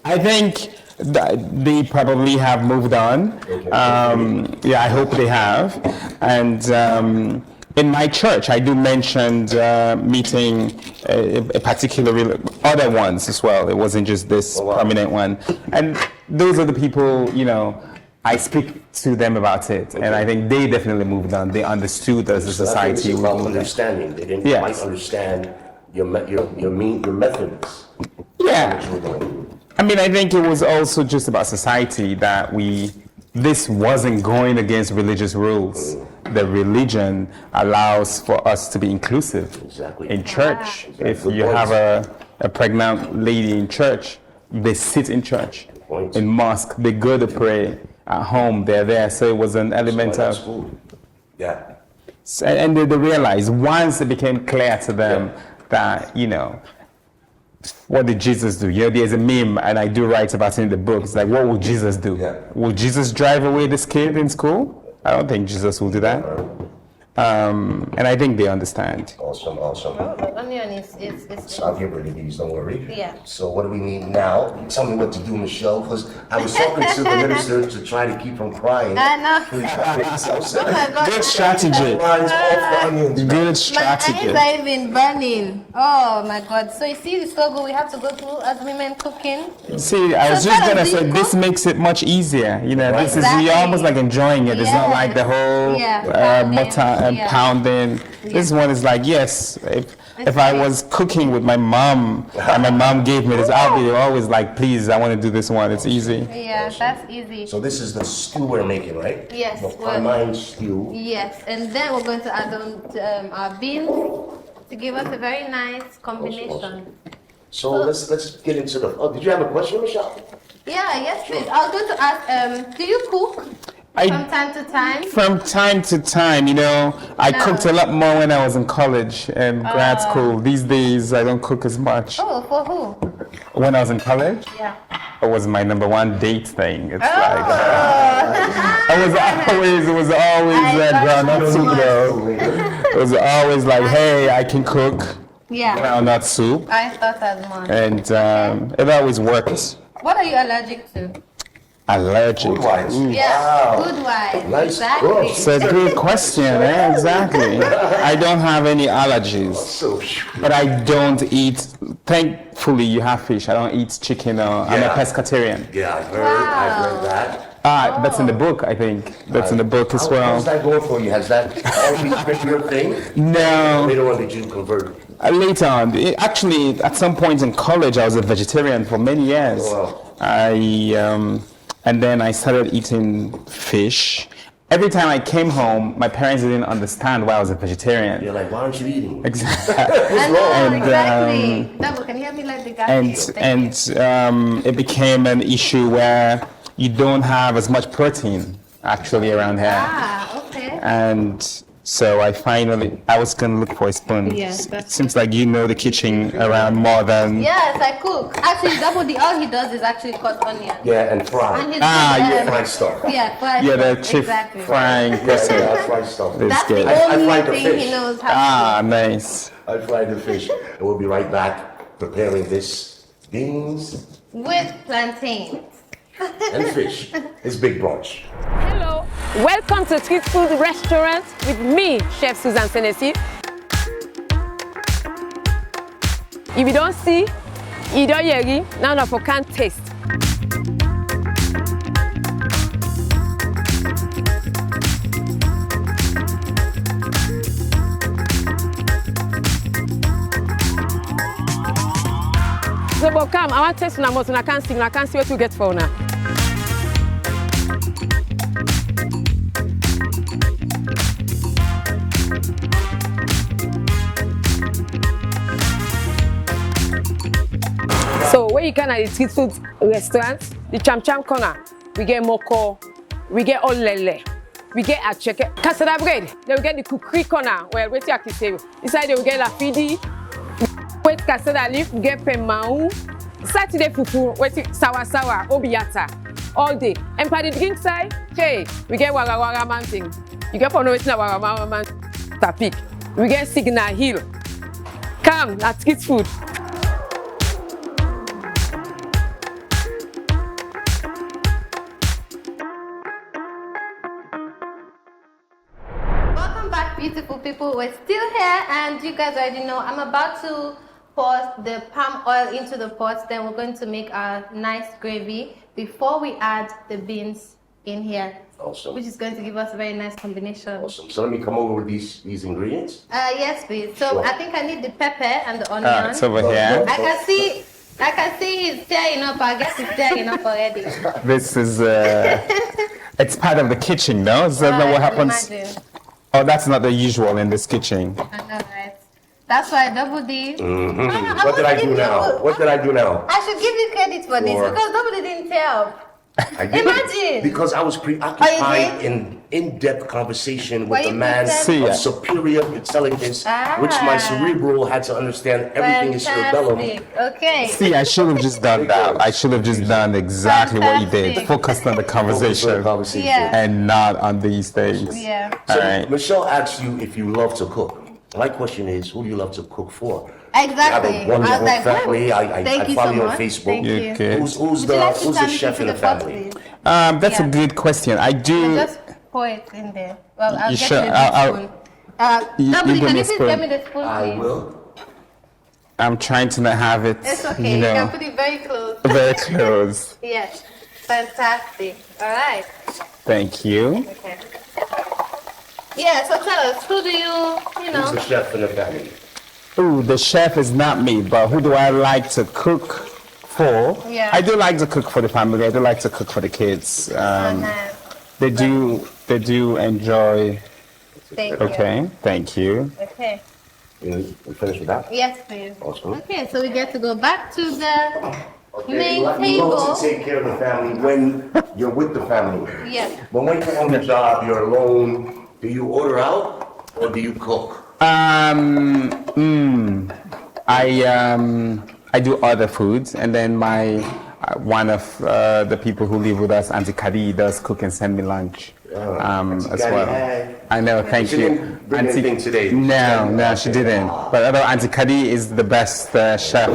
Speaker 6: I think they probably have moved on. Yeah, I hope they have. And in my church, I do mention meeting a particular other ones as well. It wasn't just this prominent one. And those are the people, you know, I speak to them about it, and I think they definitely moved on. They understood as a society.
Speaker 3: About understanding, they didn't quite understand your methods.
Speaker 6: Yeah. I mean, I think it was also just about society that this wasn't going against religious rules. The religion allows for us to be inclusive.
Speaker 3: Exactly.
Speaker 6: In church, if you have a pregnant lady in church, they sit in church. In mosque, they go to pray. At home, they're there. So it was an element of...
Speaker 3: Yeah.
Speaker 6: And they realized once it became clear to them that, you know, what did Jesus do? You know, there's a meme, and I do write about it in the book. It's like, what would Jesus do?
Speaker 3: Yeah.
Speaker 6: Will Jesus drive away this kid in school? I don't think Jesus will do that. And I think they understand.
Speaker 3: Awesome.
Speaker 4: The onion is
Speaker 3: So I'll get rid of these, don't worry.
Speaker 4: Yeah.
Speaker 3: So what do we need now? Tell me what to do, Michelle, because I was talking to the minister to try to keep from crying.
Speaker 4: I know.
Speaker 6: Good strategy. Good strategy.
Speaker 4: My eyes are even burning. Oh my God. So you see the struggle we have to go through as women cooking?
Speaker 6: See, I was just going to say, this makes it much easier. You know, this is, you're almost like enjoying it. It's not like the whole butter and pounding. This one is like, yes, if I was cooking with my mom and my mom gave me this, I'll be always like, please, I want to do this one. It's easy.
Speaker 4: Yeah, that's easy.
Speaker 3: So this is the stew we're making, right?
Speaker 4: Yes.
Speaker 3: The carmine stew.
Speaker 4: Yes, and then we're going to add on our beans to give us a very nice combination.
Speaker 3: Awesome. So let's get into the... Oh, did you have a question, Michelle?
Speaker 4: Yeah, yes, please. I was going to ask, do you cook? From time to time?
Speaker 6: From time to time, you know. I cooked a lot more when I was in college and grad school. These days, I don't cook as much.
Speaker 4: Oh, for who?
Speaker 6: When I was in college?
Speaker 4: Yeah.
Speaker 6: It was my number one date thing. It's like... it was always groundnut soup, though. It was always like, hey, I can cook groundnut soup.
Speaker 4: I thought as much.
Speaker 6: And it always worked.
Speaker 4: What are you allergic to?
Speaker 6: Allergic.
Speaker 3: Food wise.
Speaker 4: Yeah,
Speaker 3: Wow.
Speaker 4: food wise.
Speaker 3: Nice.
Speaker 4: Exactly.
Speaker 6: It's a good question, exactly. I don't have any allergies, but I don't eat, thankfully you have fish, I don't eat chicken, I'm a pescatarian.
Speaker 3: Yeah, I've heard that.
Speaker 6: That's in the book, I think. That's in the book as well.
Speaker 3: How's that going for you? Has that always been your thing?
Speaker 6: No.
Speaker 3: Later on, did you convert?
Speaker 6: Later on. Actually, at some point in college, I was a vegetarian for many years.
Speaker 3: Wow.
Speaker 6: And then I started eating fish. Every time I came home, my parents didn't understand why I was a vegetarian.
Speaker 3: You're like, why aren't you eating?
Speaker 6: Exactly.
Speaker 4: I know, exactly. Double, can you help me light the gas?
Speaker 6: And it became an issue where you don't have as much protein actually around here.
Speaker 4: Okay.
Speaker 6: And so I was going to look for a spoon.
Speaker 4: Yes,
Speaker 6: seems like you know the kitchen around more than...
Speaker 4: Yes, I cook. Actually, Double, all he does is actually cut onions.
Speaker 3: Yeah, and fry.
Speaker 4: And
Speaker 3: fried stuff.
Speaker 4: Yeah, fried
Speaker 6: the
Speaker 4: stuff.
Speaker 6: chief
Speaker 4: Exactly.
Speaker 6: frying person.
Speaker 3: Yeah, I fried stuff.
Speaker 4: That's
Speaker 6: good.
Speaker 4: the
Speaker 3: I
Speaker 4: only
Speaker 3: fried the
Speaker 4: thing
Speaker 3: fish.
Speaker 4: he knows how to do.
Speaker 6: Nice.
Speaker 3: I fried the fish. And we'll be right back preparing this beans
Speaker 4: With plantains.
Speaker 3: and fish. It's Big Brunch.
Speaker 5: Hello, welcome to Street Food Restaurant with me, Chef Susan Senesi. If you don't see, you don't hear, none of you can taste. So, but come, I want to taste una more, I can't see what you get for now. So when you can at the street food restaurant, the Cham Cham corner, we get moko, we get olele, we get acheke, cassava bread. Then we get the cookery corner where we take say inside they will get lafidi. Wait, cassava leaf, get pemau. Saturday fufu, wait, sawa, obiata. All day. And for the drink side, hey, we get Wara Mountain. You get for no waiting Wara Mountain. Tapik. We get Signal Hill. Come, let's get food.
Speaker 4: Welcome back, beautiful people. We're still here, and you guys already know I'm about to pour the palm oil into the pot. Then we're going to make a nice gravy before we add the beans in here.
Speaker 3: Awesome.
Speaker 4: Which is going to give us a very nice combination.
Speaker 3: Awesome. So let me come over with these ingredients.
Speaker 4: Yes, please. So
Speaker 3: Sure.
Speaker 4: I think I need the pepper and the onion.
Speaker 6: It's over here.
Speaker 4: I can see he's tearing up. I guess he's tearing up already.
Speaker 6: This is, it's part of the kitchen, no? Is that not what happens?
Speaker 4: Imagine.
Speaker 6: Oh, that's not the usual in this kitchen.
Speaker 4: I know, right? That's why Double D.
Speaker 3: What did I do now? What did I do now?
Speaker 4: I should give you credit for this because Double D didn't tell.
Speaker 3: I did.
Speaker 4: Imagine.
Speaker 3: Because I was preoccupied in in-depth conversation with a man of superior intelligence, which my cerebral had to understand everything is cerebellum.
Speaker 4: Okay.
Speaker 6: See, I should have just done that. I should have just done exactly what you did.
Speaker 4: Fantastic.
Speaker 6: Focused on the conversation
Speaker 4: Yeah.
Speaker 6: and not on these things.
Speaker 4: Yeah.
Speaker 6: All
Speaker 3: So
Speaker 6: right.
Speaker 3: Michelle asked you if you love to cook. My question is, who do you love to cook for?
Speaker 4: Exactly.
Speaker 3: You have a wonderful family.
Speaker 4: Thank
Speaker 3: I
Speaker 4: you
Speaker 3: follow
Speaker 4: so
Speaker 3: you on
Speaker 4: much.
Speaker 3: Facebook.
Speaker 4: Thank you.
Speaker 6: Okay.
Speaker 3: Who's
Speaker 4: Would you like to
Speaker 3: the
Speaker 4: turn
Speaker 3: chef
Speaker 4: it
Speaker 3: in
Speaker 4: to
Speaker 3: the
Speaker 4: pot,
Speaker 3: family?
Speaker 4: please?
Speaker 6: That's
Speaker 4: Yeah.
Speaker 6: a good question. I do.
Speaker 4: Just pour it in there. Well, I'll
Speaker 6: You
Speaker 4: get
Speaker 6: sure?
Speaker 4: you the
Speaker 6: I'll-
Speaker 4: spoon.
Speaker 6: you
Speaker 4: Double D,
Speaker 6: give
Speaker 4: can
Speaker 6: me
Speaker 4: you
Speaker 6: a
Speaker 4: please
Speaker 6: spoon.
Speaker 4: get me the spoon,
Speaker 3: I
Speaker 4: please?
Speaker 3: will.
Speaker 6: I'm trying to not have it.
Speaker 4: It's okay.
Speaker 6: You
Speaker 4: You can
Speaker 6: know,
Speaker 4: put it very close.
Speaker 6: very close.
Speaker 4: Yes. Fantastic. All right.
Speaker 6: Thank you.
Speaker 4: Okay. Yeah, so tell us, who do you
Speaker 3: Who's
Speaker 4: know?
Speaker 3: the chef in the family?
Speaker 6: Ooh, the chef is not me, but who do I like to cook for?
Speaker 4: Yeah.
Speaker 6: I do like to cook for the family. I do like to cook for the kids. They do enjoy.
Speaker 4: Thank you.
Speaker 6: Okay, thank you.
Speaker 4: Okay.
Speaker 3: You finished with that?
Speaker 4: Yes, please.
Speaker 3: Awesome.
Speaker 4: Okay, so we get to go back to the main
Speaker 3: You love
Speaker 4: table.
Speaker 3: to take care of the family when you're with the family.
Speaker 4: Yeah.
Speaker 3: But when you're on the job, you're alone. Do you order out or do you cook?
Speaker 6: I do other foods, and then my one of the people who live with us, Auntie Kadi, does cook and send me lunch as
Speaker 3: Kadi,
Speaker 6: well.
Speaker 3: hey.
Speaker 6: I know, thank
Speaker 3: She
Speaker 6: you.
Speaker 3: didn't bring anything today.
Speaker 6: No, she didn't. But although Auntie Kadi is the best chef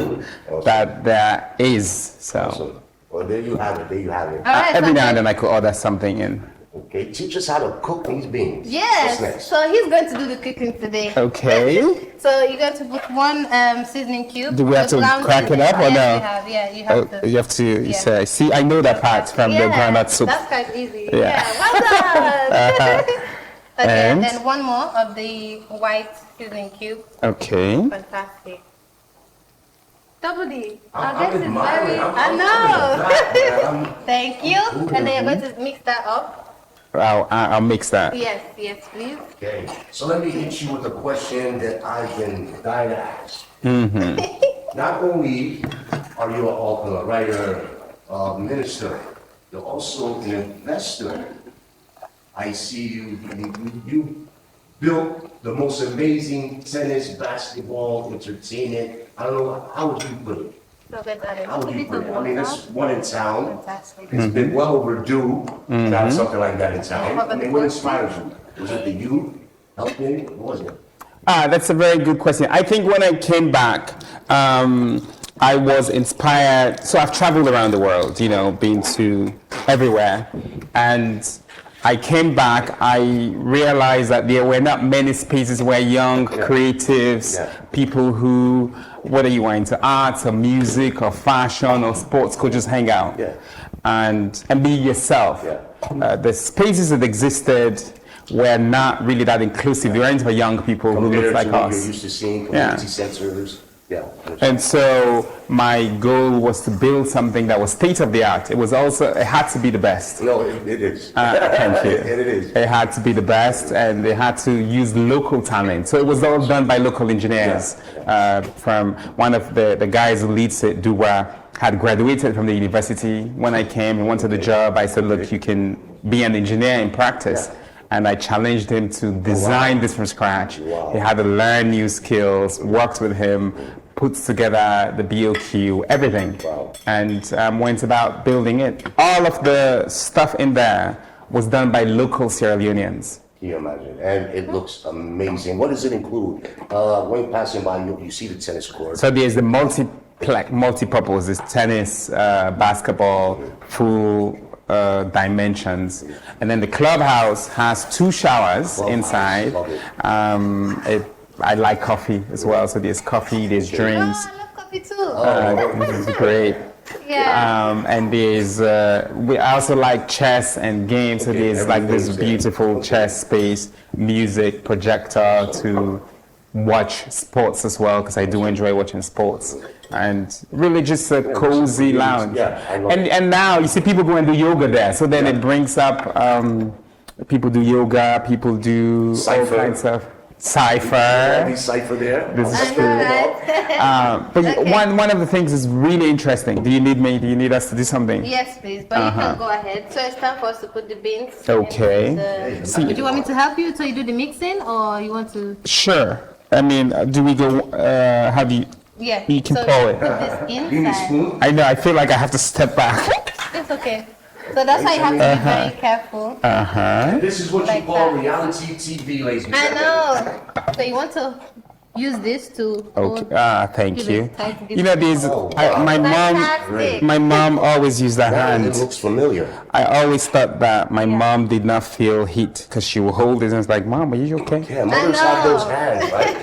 Speaker 6: that there is, so
Speaker 3: So, well, there you have it. There you have it.
Speaker 4: All right,
Speaker 6: every
Speaker 4: so
Speaker 6: now and then I could order something in.
Speaker 3: Okay, teach us how to cook these beans.
Speaker 4: Yes.
Speaker 3: What's next?
Speaker 4: So he's going to do the cooking today.
Speaker 6: Okay.
Speaker 4: So you're going to put one seasoning cube.
Speaker 6: Do we have
Speaker 4: the
Speaker 6: to
Speaker 4: ground
Speaker 6: crack it up or
Speaker 4: yes,
Speaker 6: no?
Speaker 4: You have, yeah, you have to.
Speaker 6: You have to
Speaker 4: Yeah.
Speaker 6: say, see, I know that part from the groundnut soup.
Speaker 4: That's quite easy.
Speaker 6: Yeah.
Speaker 4: Well done. Okay,
Speaker 6: And?
Speaker 4: then one more of the white seasoning cube.
Speaker 6: Okay.
Speaker 4: Fantastic. Double D.
Speaker 3: I'm
Speaker 4: This is
Speaker 3: admiring.
Speaker 4: very.
Speaker 3: I'm-
Speaker 4: I
Speaker 3: I'm
Speaker 4: know.
Speaker 3: looking at
Speaker 4: Thank you. And then you're going to mix that up.
Speaker 6: I'll mix that.
Speaker 4: Yes, please.
Speaker 3: Okay, so let me hit you with a question that I've been dying to ask. Not only are you a writer, minister, you're also an investor. I see you built the most amazing tennis, basketball, entertainment. I don't know, how would you put it?
Speaker 4: So let's add
Speaker 3: How
Speaker 4: a
Speaker 3: would you
Speaker 4: little
Speaker 3: put
Speaker 4: bit
Speaker 3: it? I mean,
Speaker 4: of
Speaker 3: there's one in town.
Speaker 4: Fantastic.
Speaker 3: It's been well overdue to have something like that in town.
Speaker 4: How about
Speaker 3: I mean,
Speaker 4: the
Speaker 3: what
Speaker 4: coach?
Speaker 3: inspires you? Was it the youth helping? What was it?
Speaker 6: That's a very good question. I think when I came back, I was inspired. So I've traveled around the world, you know, been to everywhere. And I came back, I realized that there were not many spaces where young creatives, people who, whether you are into arts or music or fashion or sports, could just hang out and be yourself. The spaces that existed were not really that inclusive. They weren't for young people who looked like
Speaker 3: Compared to what
Speaker 6: us.
Speaker 3: you're used to seeing, community centers. Yeah.
Speaker 6: And so my goal was to build something that was state of the art. It had to be the best.
Speaker 3: No, it is.
Speaker 6: Thank you.
Speaker 3: It is.
Speaker 6: It had to be the best, and they had to use local talent. So it was all done by local engineers. From one of the guys who leads it, Duwa, had graduated from the university. When I came and wanted the job, I said, look, you can be an engineer in practice. And I challenged him to design this from scratch. He had to learn new skills, worked with him, puts together the BOQ, everything,
Speaker 3: Wow.
Speaker 6: and went about building it. All of the stuff in there was done by local Sierra Leoneans.
Speaker 3: Can you imagine? And it looks amazing. What does it include? When you're passing by, you see the tennis court.
Speaker 6: So there's the multi-purpose, there's tennis, basketball, full dimensions. And then the clubhouse has 2 showers inside. I like coffee as well, so there's coffee, there's drinks.
Speaker 4: Oh, I love coffee too.
Speaker 6: This is great.
Speaker 4: Yeah.
Speaker 6: And there's, we also like chess and games, so there's like this beautiful chess space, music, projector to watch sports as well, because I do enjoy watching sports. And really just a cozy lounge.
Speaker 3: Yeah, I love it.
Speaker 6: And now you see people go and do yoga there, so then it brings up, people do yoga, people do all kinds of Cypher.
Speaker 3: Cypher there.
Speaker 6: This is
Speaker 4: I
Speaker 6: true.
Speaker 4: know, right?
Speaker 6: But one of the things is really interesting. Do you need me? Do you need us to do something?
Speaker 4: Yes, please. But you can go ahead. So it's time for us to put the beans.
Speaker 6: Okay.
Speaker 4: Do you want me to help you so you do the mixing, or you want to?
Speaker 6: Sure. I mean, do we go? How do you?
Speaker 4: Yeah.
Speaker 6: You can
Speaker 4: so
Speaker 6: pour
Speaker 4: you
Speaker 6: it.
Speaker 4: put this inside.
Speaker 6: I know. I feel like I have to step back.
Speaker 4: It's okay. So that's why you have to be very careful.
Speaker 3: This is what
Speaker 4: Like
Speaker 3: you call
Speaker 4: that.
Speaker 3: reality TV, ladies and
Speaker 4: I
Speaker 3: gentlemen.
Speaker 4: know. So you want to use this to.
Speaker 6: Okay. Thank
Speaker 4: give
Speaker 6: you.
Speaker 4: it time to give
Speaker 6: You know,
Speaker 4: it-
Speaker 6: these.
Speaker 4: Fantastic.
Speaker 6: My mom always used that
Speaker 3: It
Speaker 6: hand.
Speaker 3: looks familiar.
Speaker 6: I always thought that my mom did not feel heat because she would hold it and it's like, Mom, are you okay?
Speaker 3: Yeah, mothers have
Speaker 4: know.
Speaker 3: those hands, right?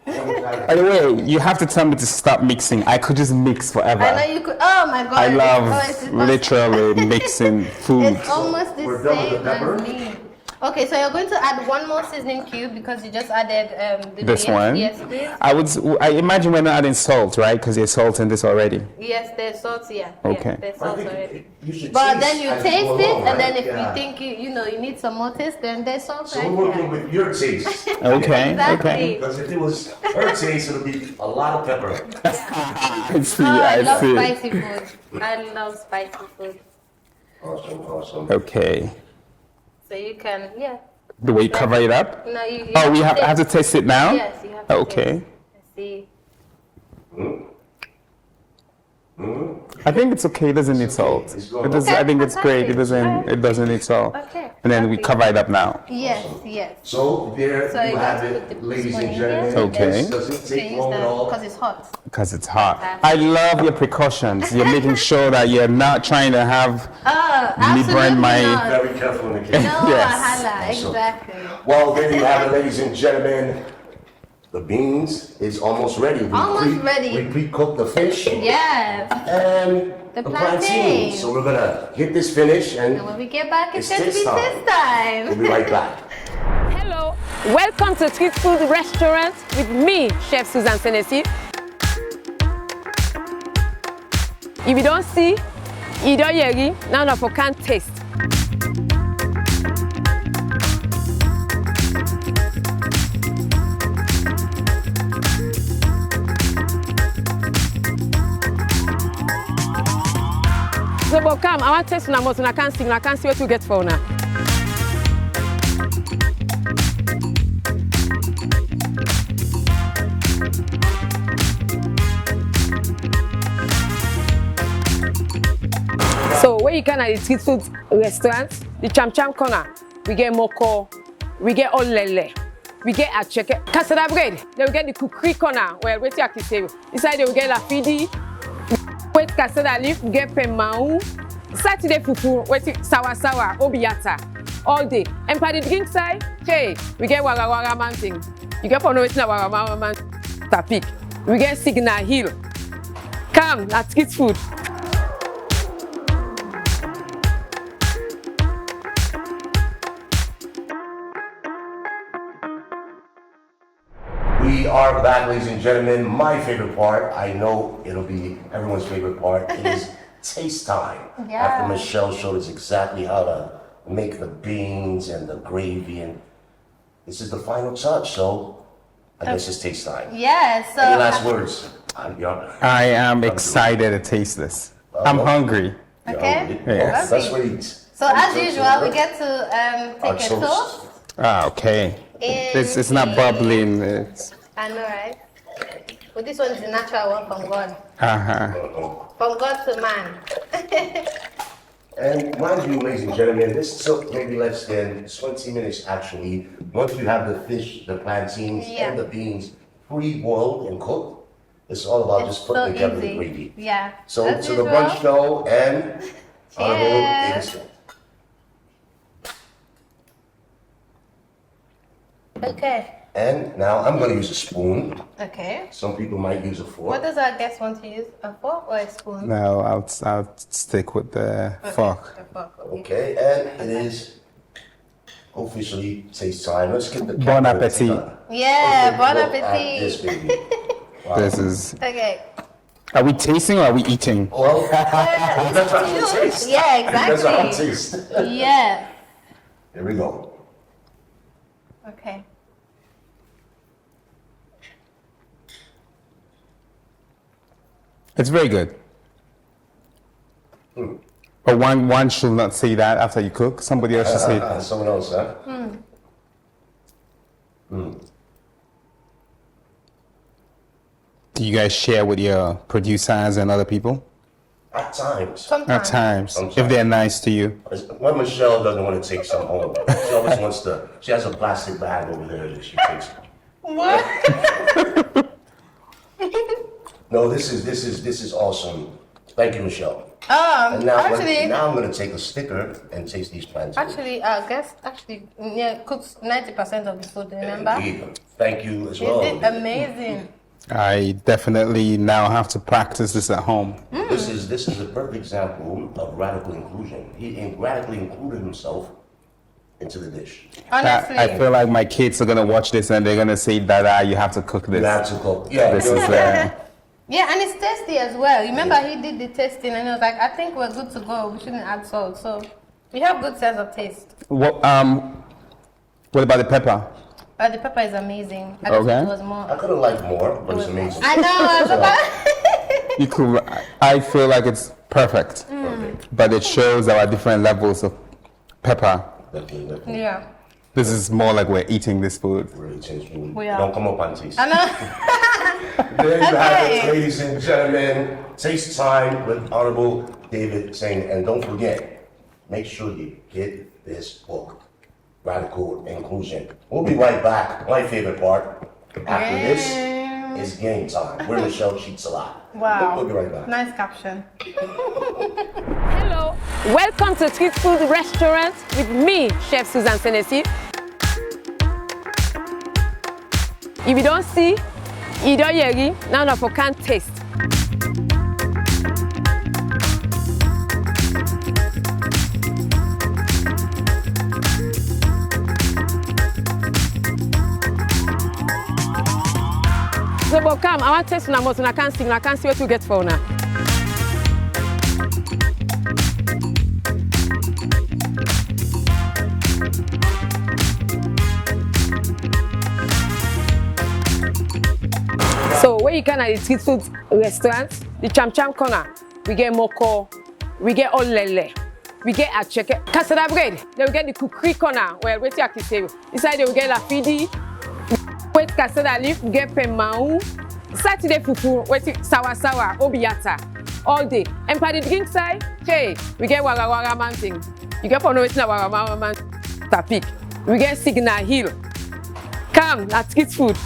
Speaker 6: By the way, you have to tell me to stop mixing. I could just mix forever.
Speaker 4: I know you could. Oh my God.
Speaker 6: I love
Speaker 4: it's
Speaker 6: literally mixing food.
Speaker 4: It's almost the
Speaker 3: We're done with the
Speaker 4: same
Speaker 3: pepper?
Speaker 4: as me. Okay, so you're going to add one more seasoning cube because you just added the
Speaker 6: This
Speaker 4: beans.
Speaker 6: one?
Speaker 4: Yes, please.
Speaker 6: I imagine we're not adding salt, right? Because there's salt in this already.
Speaker 4: Yes, there's salt here.
Speaker 6: Okay.
Speaker 4: Yes, there's
Speaker 3: I
Speaker 4: salt
Speaker 3: think
Speaker 4: already.
Speaker 3: you should
Speaker 4: But then you
Speaker 3: as
Speaker 4: taste
Speaker 3: go
Speaker 4: it,
Speaker 3: along,
Speaker 4: and then
Speaker 3: right?
Speaker 4: if
Speaker 3: Yeah.
Speaker 4: you think you need some more taste, then there's salt
Speaker 3: So
Speaker 4: right
Speaker 3: we're working
Speaker 4: here.
Speaker 3: with your taste.
Speaker 6: Okay,
Speaker 4: Exactly.
Speaker 6: okay.
Speaker 3: Because if it was her taste, it would be a lot of pepper.
Speaker 6: I see,
Speaker 4: Oh, I love
Speaker 6: see.
Speaker 4: spicy food. I love spicy food.
Speaker 3: Awesome, awesome.
Speaker 6: Okay.
Speaker 4: So you can, yeah.
Speaker 6: The way you cover it up?
Speaker 4: No, you
Speaker 6: Oh, we
Speaker 4: to
Speaker 6: have to taste it now?
Speaker 4: Yes, you have to
Speaker 6: Okay.
Speaker 4: taste. See.
Speaker 6: I think it's okay. It doesn't need salt.
Speaker 3: It's good.
Speaker 6: It does,
Speaker 4: Okay,
Speaker 6: I think it's great.
Speaker 4: fantastic.
Speaker 6: It doesn't need salt.
Speaker 4: Okay,
Speaker 6: And then we
Speaker 4: perfect.
Speaker 6: cover it up now.
Speaker 4: Yes, yes.
Speaker 3: So there
Speaker 4: So
Speaker 3: you
Speaker 4: you
Speaker 3: have
Speaker 4: have to
Speaker 3: it,
Speaker 4: put the
Speaker 3: ladies
Speaker 4: spoon
Speaker 3: and
Speaker 4: in here.
Speaker 3: gentlemen.
Speaker 6: Okay.
Speaker 3: This doesn't
Speaker 4: You can
Speaker 3: take
Speaker 4: use
Speaker 3: long at
Speaker 4: that
Speaker 3: all.
Speaker 4: because it's hot.
Speaker 6: Because it's hot. I love your precautions. You're making sure that you're not trying to have me burn
Speaker 4: Absolutely
Speaker 6: my.
Speaker 4: not.
Speaker 3: Very careful in the kitchen.
Speaker 4: No,
Speaker 6: Yes.
Speaker 4: Wahala, exactly.
Speaker 3: Well, there you have it, ladies and gentlemen. The beans is almost ready. We
Speaker 4: Almost ready.
Speaker 3: We pre-cooked the fish
Speaker 4: Yes.
Speaker 3: and
Speaker 4: The
Speaker 3: the
Speaker 4: plantain.
Speaker 3: plantain. So we're gonna get this finished and
Speaker 4: And when we get back, it's
Speaker 3: It's
Speaker 4: going to be
Speaker 3: taste time.
Speaker 4: this time.
Speaker 3: we'll be right back.
Speaker 5: Hello, welcome to Street Food Restaurant with me, Chef Susan Senesi. If you don't see, you don't hear, none of you can taste. So, but come, I want to taste now, but I can't see what you get for now. So when you can at the street food restaurant, the Cham Cham corner, we get moko, we get olele, we get acheke, cassava bread. Then we get the cookery corner where we take kiseu. Inside there we get lafidi, wait cassava leaf, we get pemau. Saturday fufu, wait sawa obiata, all day. And for the drink side, hey, we get wara mountain. You get for no waiting wara mountain tapik. We get Signal Hill. Come, that's street food.
Speaker 3: We are back, ladies and gentlemen. My favorite part, I know it'll be everyone's favorite part, is taste time.
Speaker 4: Yeah.
Speaker 3: After Michelle showed us exactly how to make the beans and the gravy, and this is the final touch, so I guess it's taste time.
Speaker 4: Yes. So
Speaker 3: Any last words?
Speaker 6: I am excited to taste this. I'm hungry.
Speaker 4: Okay.
Speaker 6: Yes.
Speaker 3: That's what he eats.
Speaker 4: So as usual, we get to
Speaker 3: Our
Speaker 4: take a toast.
Speaker 6: Ah, okay. It's not bubbling. It's,
Speaker 4: I know, right? But this one is the natural one from God. From God to man.
Speaker 3: And mind you, ladies and gentlemen, this took maybe less than 20 minutes actually. Once you have the fish, the plantains, and the beans pre-boiled and cooked, it's all about just putting together the gravy.
Speaker 4: Yeah.
Speaker 3: So to the brunch show and Honorable Davis.
Speaker 4: Okay.
Speaker 3: And now I'm going to use a spoon.
Speaker 4: Okay.
Speaker 3: Some people might use a fork.
Speaker 4: What does our guest want to use? A fork or a spoon?
Speaker 6: No, I'll stick with the fork.
Speaker 4: A fork.
Speaker 3: Okay, and it is officially taste time. Let's get the
Speaker 6: Bon appetit.
Speaker 4: Yeah, bon
Speaker 3: Look at
Speaker 4: appetit.
Speaker 3: this baby. Wow.
Speaker 6: This is.
Speaker 4: Okay.
Speaker 6: Are we tasting or are we eating?
Speaker 3: Well, that's how it tastes.
Speaker 4: Yeah,
Speaker 3: That's how it
Speaker 4: exactly.
Speaker 3: tastes.
Speaker 4: Yeah.
Speaker 3: Here we go.
Speaker 4: Okay.
Speaker 6: It's very good. But one should not say that after you cook. Somebody else should say it.
Speaker 3: Someone else, huh?
Speaker 6: Do you guys share with your producers and other people?
Speaker 3: At times.
Speaker 6: At times, if they're nice to you.
Speaker 3: When Michelle doesn't want to take some home, she always wants to. She has a plastic bag over there that she takes.
Speaker 4: What?
Speaker 3: No, this is awesome. Thank you, Michelle. And
Speaker 4: actually,
Speaker 3: now I'm going to take a sticker and taste these plantains.
Speaker 4: actually, our guest cooks 90% of the food. Remember?
Speaker 3: Thank you as
Speaker 4: He
Speaker 3: well.
Speaker 4: did amazing.
Speaker 6: I definitely now have to practice this at home.
Speaker 3: This is a perfect example of radical inclusion. He radically included himself into the dish.
Speaker 4: Honestly.
Speaker 6: I feel like my kids are gonna watch this and they're gonna say, "Dada, you have to cook this."
Speaker 3: You have to cook. Yeah,
Speaker 6: This is
Speaker 4: Yeah, and it's tasty as well. Remember, he did the tasting and he was like, I think we're good to go. We shouldn't add salt. So we have good sense of taste.
Speaker 6: what about the pepper?
Speaker 4: The pepper is amazing. I just
Speaker 6: Okay.
Speaker 4: wish it was more.
Speaker 3: I could have liked more, but it's amazing.
Speaker 4: I know. I was about
Speaker 6: You could. I feel like it's perfect, but it shows our different levels of pepper.
Speaker 3: Definitely.
Speaker 4: Yeah.
Speaker 6: This is more like we're eating this food.
Speaker 3: Really tastes food.
Speaker 4: We are.
Speaker 3: Don't come up on taste.
Speaker 4: I know.
Speaker 3: There you have it,
Speaker 4: Okay.
Speaker 3: ladies and gentlemen. Taste time with Honorable David Sengeh. And don't forget, make sure you get this book, Radical Inclusion. We'll be right back. My favorite part after this is game time. We're Michelle Cheats a lot.
Speaker 4: Wow.
Speaker 3: We'll be right back.
Speaker 4: Nice caption.
Speaker 5: Hello, welcome to Street Food Restaurant with me, Chef Susan Senesi. If you don't see, you don't hear, none of you can taste. So, but come, I want to taste now, and I can't see what you get for now. So when you can at the street food restaurant, the cham cham corner, we get moko, we get olele, we get acheke, cassava bread. Then we get the cookery corner where we take kiseu. Inside there we get lafidi, wait cassava leaf, we get pemau. Saturday fufu, wait sawa sawa, obiata, all day. And for the drink side, hey, we get wara wara mountain. You get for no waiting wara wara mountain tapik. We get Signal Hill. Come, at street food.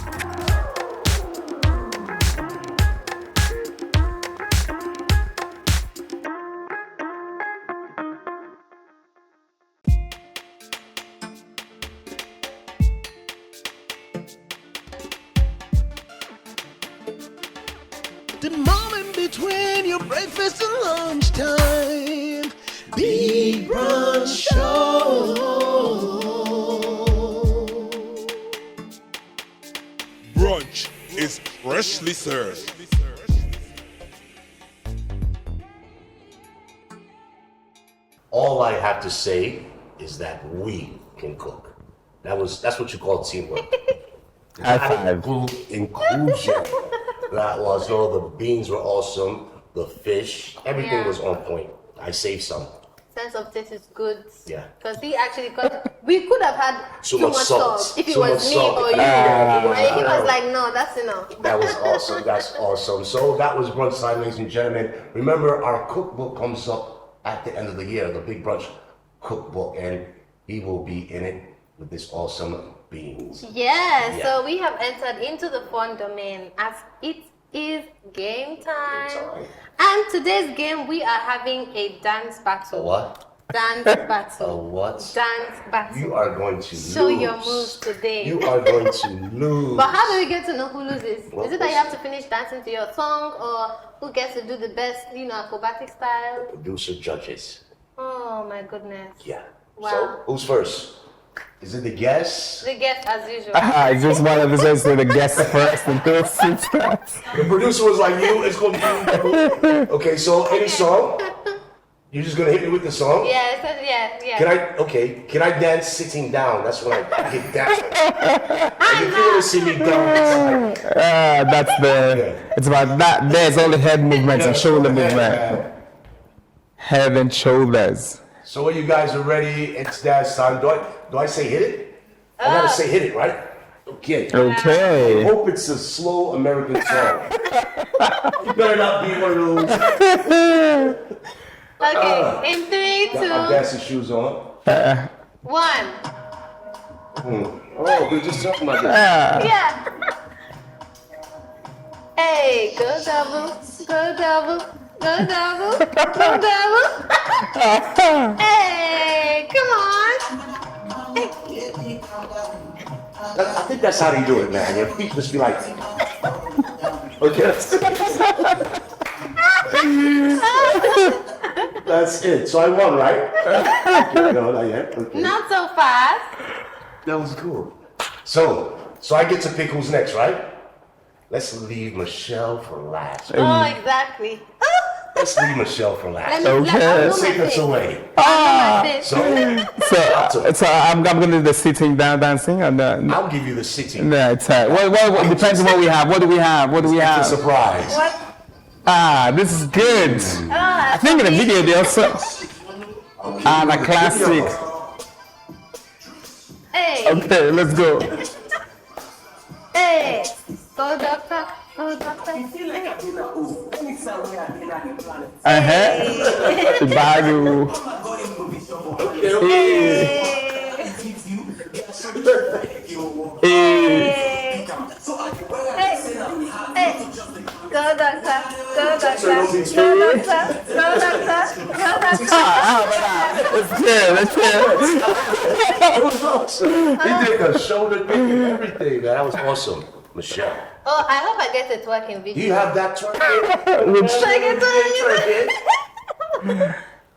Speaker 1: The moment between your breakfast and lunchtime. Big Brunch Show.
Speaker 2: Brunch is freshly served.
Speaker 3: All I have to say is that we can cook. That's what you call teamwork.
Speaker 6: High five.
Speaker 3: Inclusion. That was all. The beans were awesome. The fish, everything was on point. I saved some.
Speaker 4: sense of taste is good.
Speaker 3: Yeah.
Speaker 4: Because he actually we could have had too much salt if it
Speaker 3: Too
Speaker 4: was
Speaker 3: much
Speaker 4: me
Speaker 3: salt.
Speaker 4: or you.
Speaker 3: Yeah.
Speaker 4: And he was like, no, that's enough.
Speaker 3: That was awesome. That's awesome. So that was brunch time, ladies and gentlemen. Remember, our cookbook comes up at the end of the year, the Big Brunch cookbook, and he will be in it with this awesome beans.
Speaker 4: Yeah, so we have entered into the fun domain as it is game time. And today's game, we are having a dance battle.
Speaker 3: A what?
Speaker 4: Dance battle.
Speaker 3: A what?
Speaker 4: Dance battle.
Speaker 3: You are going to
Speaker 4: show
Speaker 3: lose.
Speaker 4: your moves today.
Speaker 3: You are going to lose.
Speaker 4: But how do we get to know who loses?
Speaker 3: Well,
Speaker 4: is it that you have to finish dancing to your song, or who gets to do the best, acrobatic style?
Speaker 3: Producer judges.
Speaker 4: Oh my goodness.
Speaker 3: Yeah.
Speaker 4: Wow.
Speaker 3: So who's first? Is it the guest?
Speaker 4: The guest as usual.
Speaker 6: I just wanted to say the guest first and then
Speaker 3: The producer was like, you, it's going to be you. Okay, so any song? You're just going to hit me with the song?
Speaker 4: Yeah, yeah.
Speaker 3: Can I dance sitting down? That's when I get down. And if you want to see me dance,
Speaker 6: it's about that. There's all the head movements and shoulder movement. Head and shoulders.
Speaker 3: So when you guys are ready, it's dance time. Do I say hit it? I gotta say hit it, right? Okay.
Speaker 6: Okay.
Speaker 3: I hope it's a slow American song. You better not be one of those.
Speaker 4: Okay, in 3, 2,
Speaker 3: Got my dancing shoes on.
Speaker 4: 1.
Speaker 3: Oh, we were just talking about this.
Speaker 4: Yeah. Hey, go double, go double, go double, go double. Hey, come on.
Speaker 3: I think that's how they do it, man. Your feet just be like, okay. That's it. So I won, right? No, not yet. Okay.
Speaker 4: Not so fast.
Speaker 3: That was cool. So I get to pick who's next, right? Let's leave Michelle for last.
Speaker 4: Oh, exactly.
Speaker 3: Let's leave Michelle for last.
Speaker 6: Okay.
Speaker 3: Take us away.
Speaker 6: So I'm gonna do the sitting down dancing and then
Speaker 3: I'll give you the sitting.
Speaker 6: no, it's well, depends on what we have. What do we have? What do we
Speaker 3: It's a
Speaker 6: have?
Speaker 3: surprise.
Speaker 4: What?
Speaker 6: This is good. I think in the video they also a classic.
Speaker 4: Hey,
Speaker 6: Okay, let's go.
Speaker 4: hey. Go doctor, go doctor.
Speaker 6: Bagu.
Speaker 4: Hey. Go doctor, go doctor, go doctor, go doctor, go doctor.
Speaker 6: Let's hear.
Speaker 3: That was awesome. He did a shoulder thing and everything, man. That was awesome. Michelle.
Speaker 4: Oh, I hope I get a twerking video.
Speaker 3: Do you have that twerk?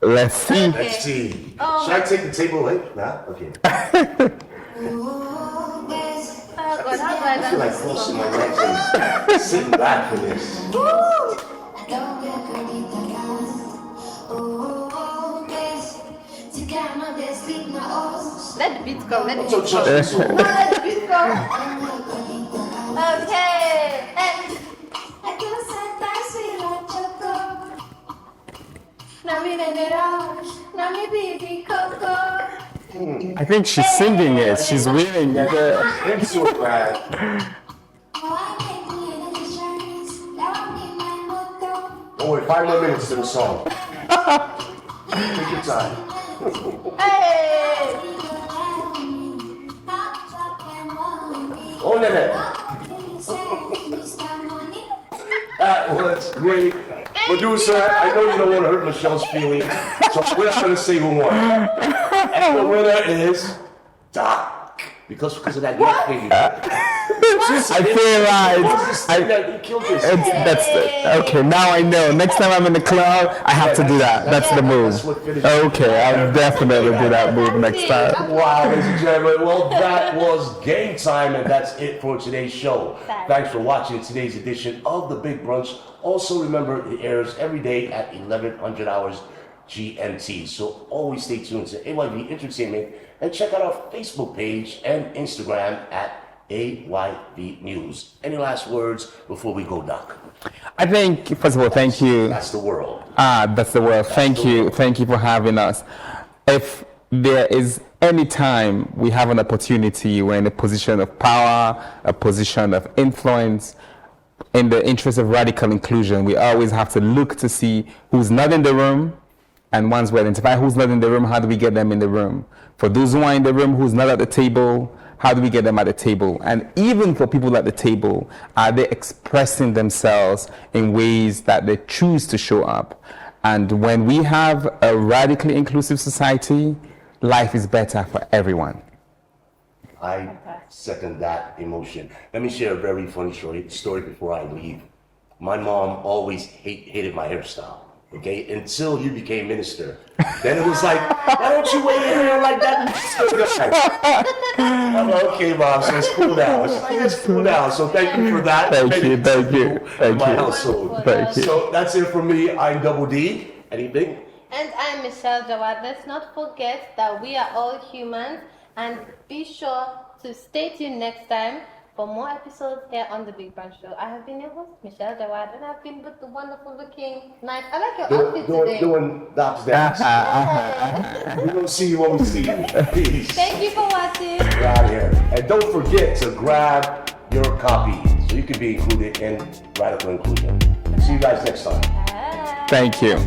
Speaker 6: Let's see.
Speaker 3: Let's see.
Speaker 4: Oh.
Speaker 3: Should I take the table away? Nah? Okay.
Speaker 4: Oh God, how do I
Speaker 3: I feel like
Speaker 4: dance?
Speaker 3: crossing my legs and sitting back for this.
Speaker 4: Let the beat come, let the
Speaker 3: Don't
Speaker 4: beat
Speaker 3: touch
Speaker 4: come.
Speaker 3: this one.
Speaker 4: No, let the beat come. Okay. Hey.
Speaker 6: I think she's singing it. She's winning.
Speaker 3: I'm so glad. Don't worry, 5 more minutes to the song. Take your time.
Speaker 4: Hey.
Speaker 3: Oh, Nene. That was great. Producer, I know you don't want to hurt Michelle's feelings, so we're not going to say who won. And the winner is Doc. Because of that neck thing.
Speaker 6: I feel like
Speaker 3: He killed this.
Speaker 6: okay. Now I know. Next time I'm in the club, I have to do that. That's the move. Okay, I'll definitely do that move next time.
Speaker 3: Wow, ladies and gentlemen. Well, that was game time, and that's it for today's show. Thanks for watching today's edition of The Big Brunch. Also, remember, it airs every day at 1100 hours GMT. So always stay tuned to AYV Entertainment and check out our Facebook page and Instagram at AYV News. Any last words before we go, Doc?
Speaker 6: I think, first of all, thank you.
Speaker 3: That's the world.
Speaker 6: That's the world. Thank you. Thank you for having us. If there is any time we have an opportunity, we're in a position of power, a position of influence, in the interest of radical inclusion, we always have to look to see who's not in the room, and once we identify who's not in the room, how do we get them in the room? For those who are in the room who's not at the table, how do we get them at the table? And even for people at the table, are they expressing themselves in ways that they choose to show up? And when we have a radically inclusive society, life is better for everyone.
Speaker 3: I second that emotion. Let me share a very funny story before I leave. My mom always hated my hairstyle. Okay, until you became minister. Then it was like, why don't you wear your hair like that? I'm like, okay, Mom, so it's cool now. It's cool now. So thank you for that.
Speaker 6: Thank you.
Speaker 3: My household.
Speaker 6: Thank you.
Speaker 3: So that's it for me. I'm Double D. Anything?
Speaker 4: And I'm Michelle Jawad. Let's not forget that we are all humans, and be sure to stay tuned next time for more episodes here on the Big Brunch Show. I have been your host, Michelle Jawad, and I've been with the wonderful looking nice. I like your outfit today.
Speaker 3: Doing Doc's dance. We're going to see you when we see you. Peace.
Speaker 4: Thank you for watching.
Speaker 3: We're out of here. And don't forget to grab your copy so you can be included in radical inclusion. See you guys next time.
Speaker 6: Thank you.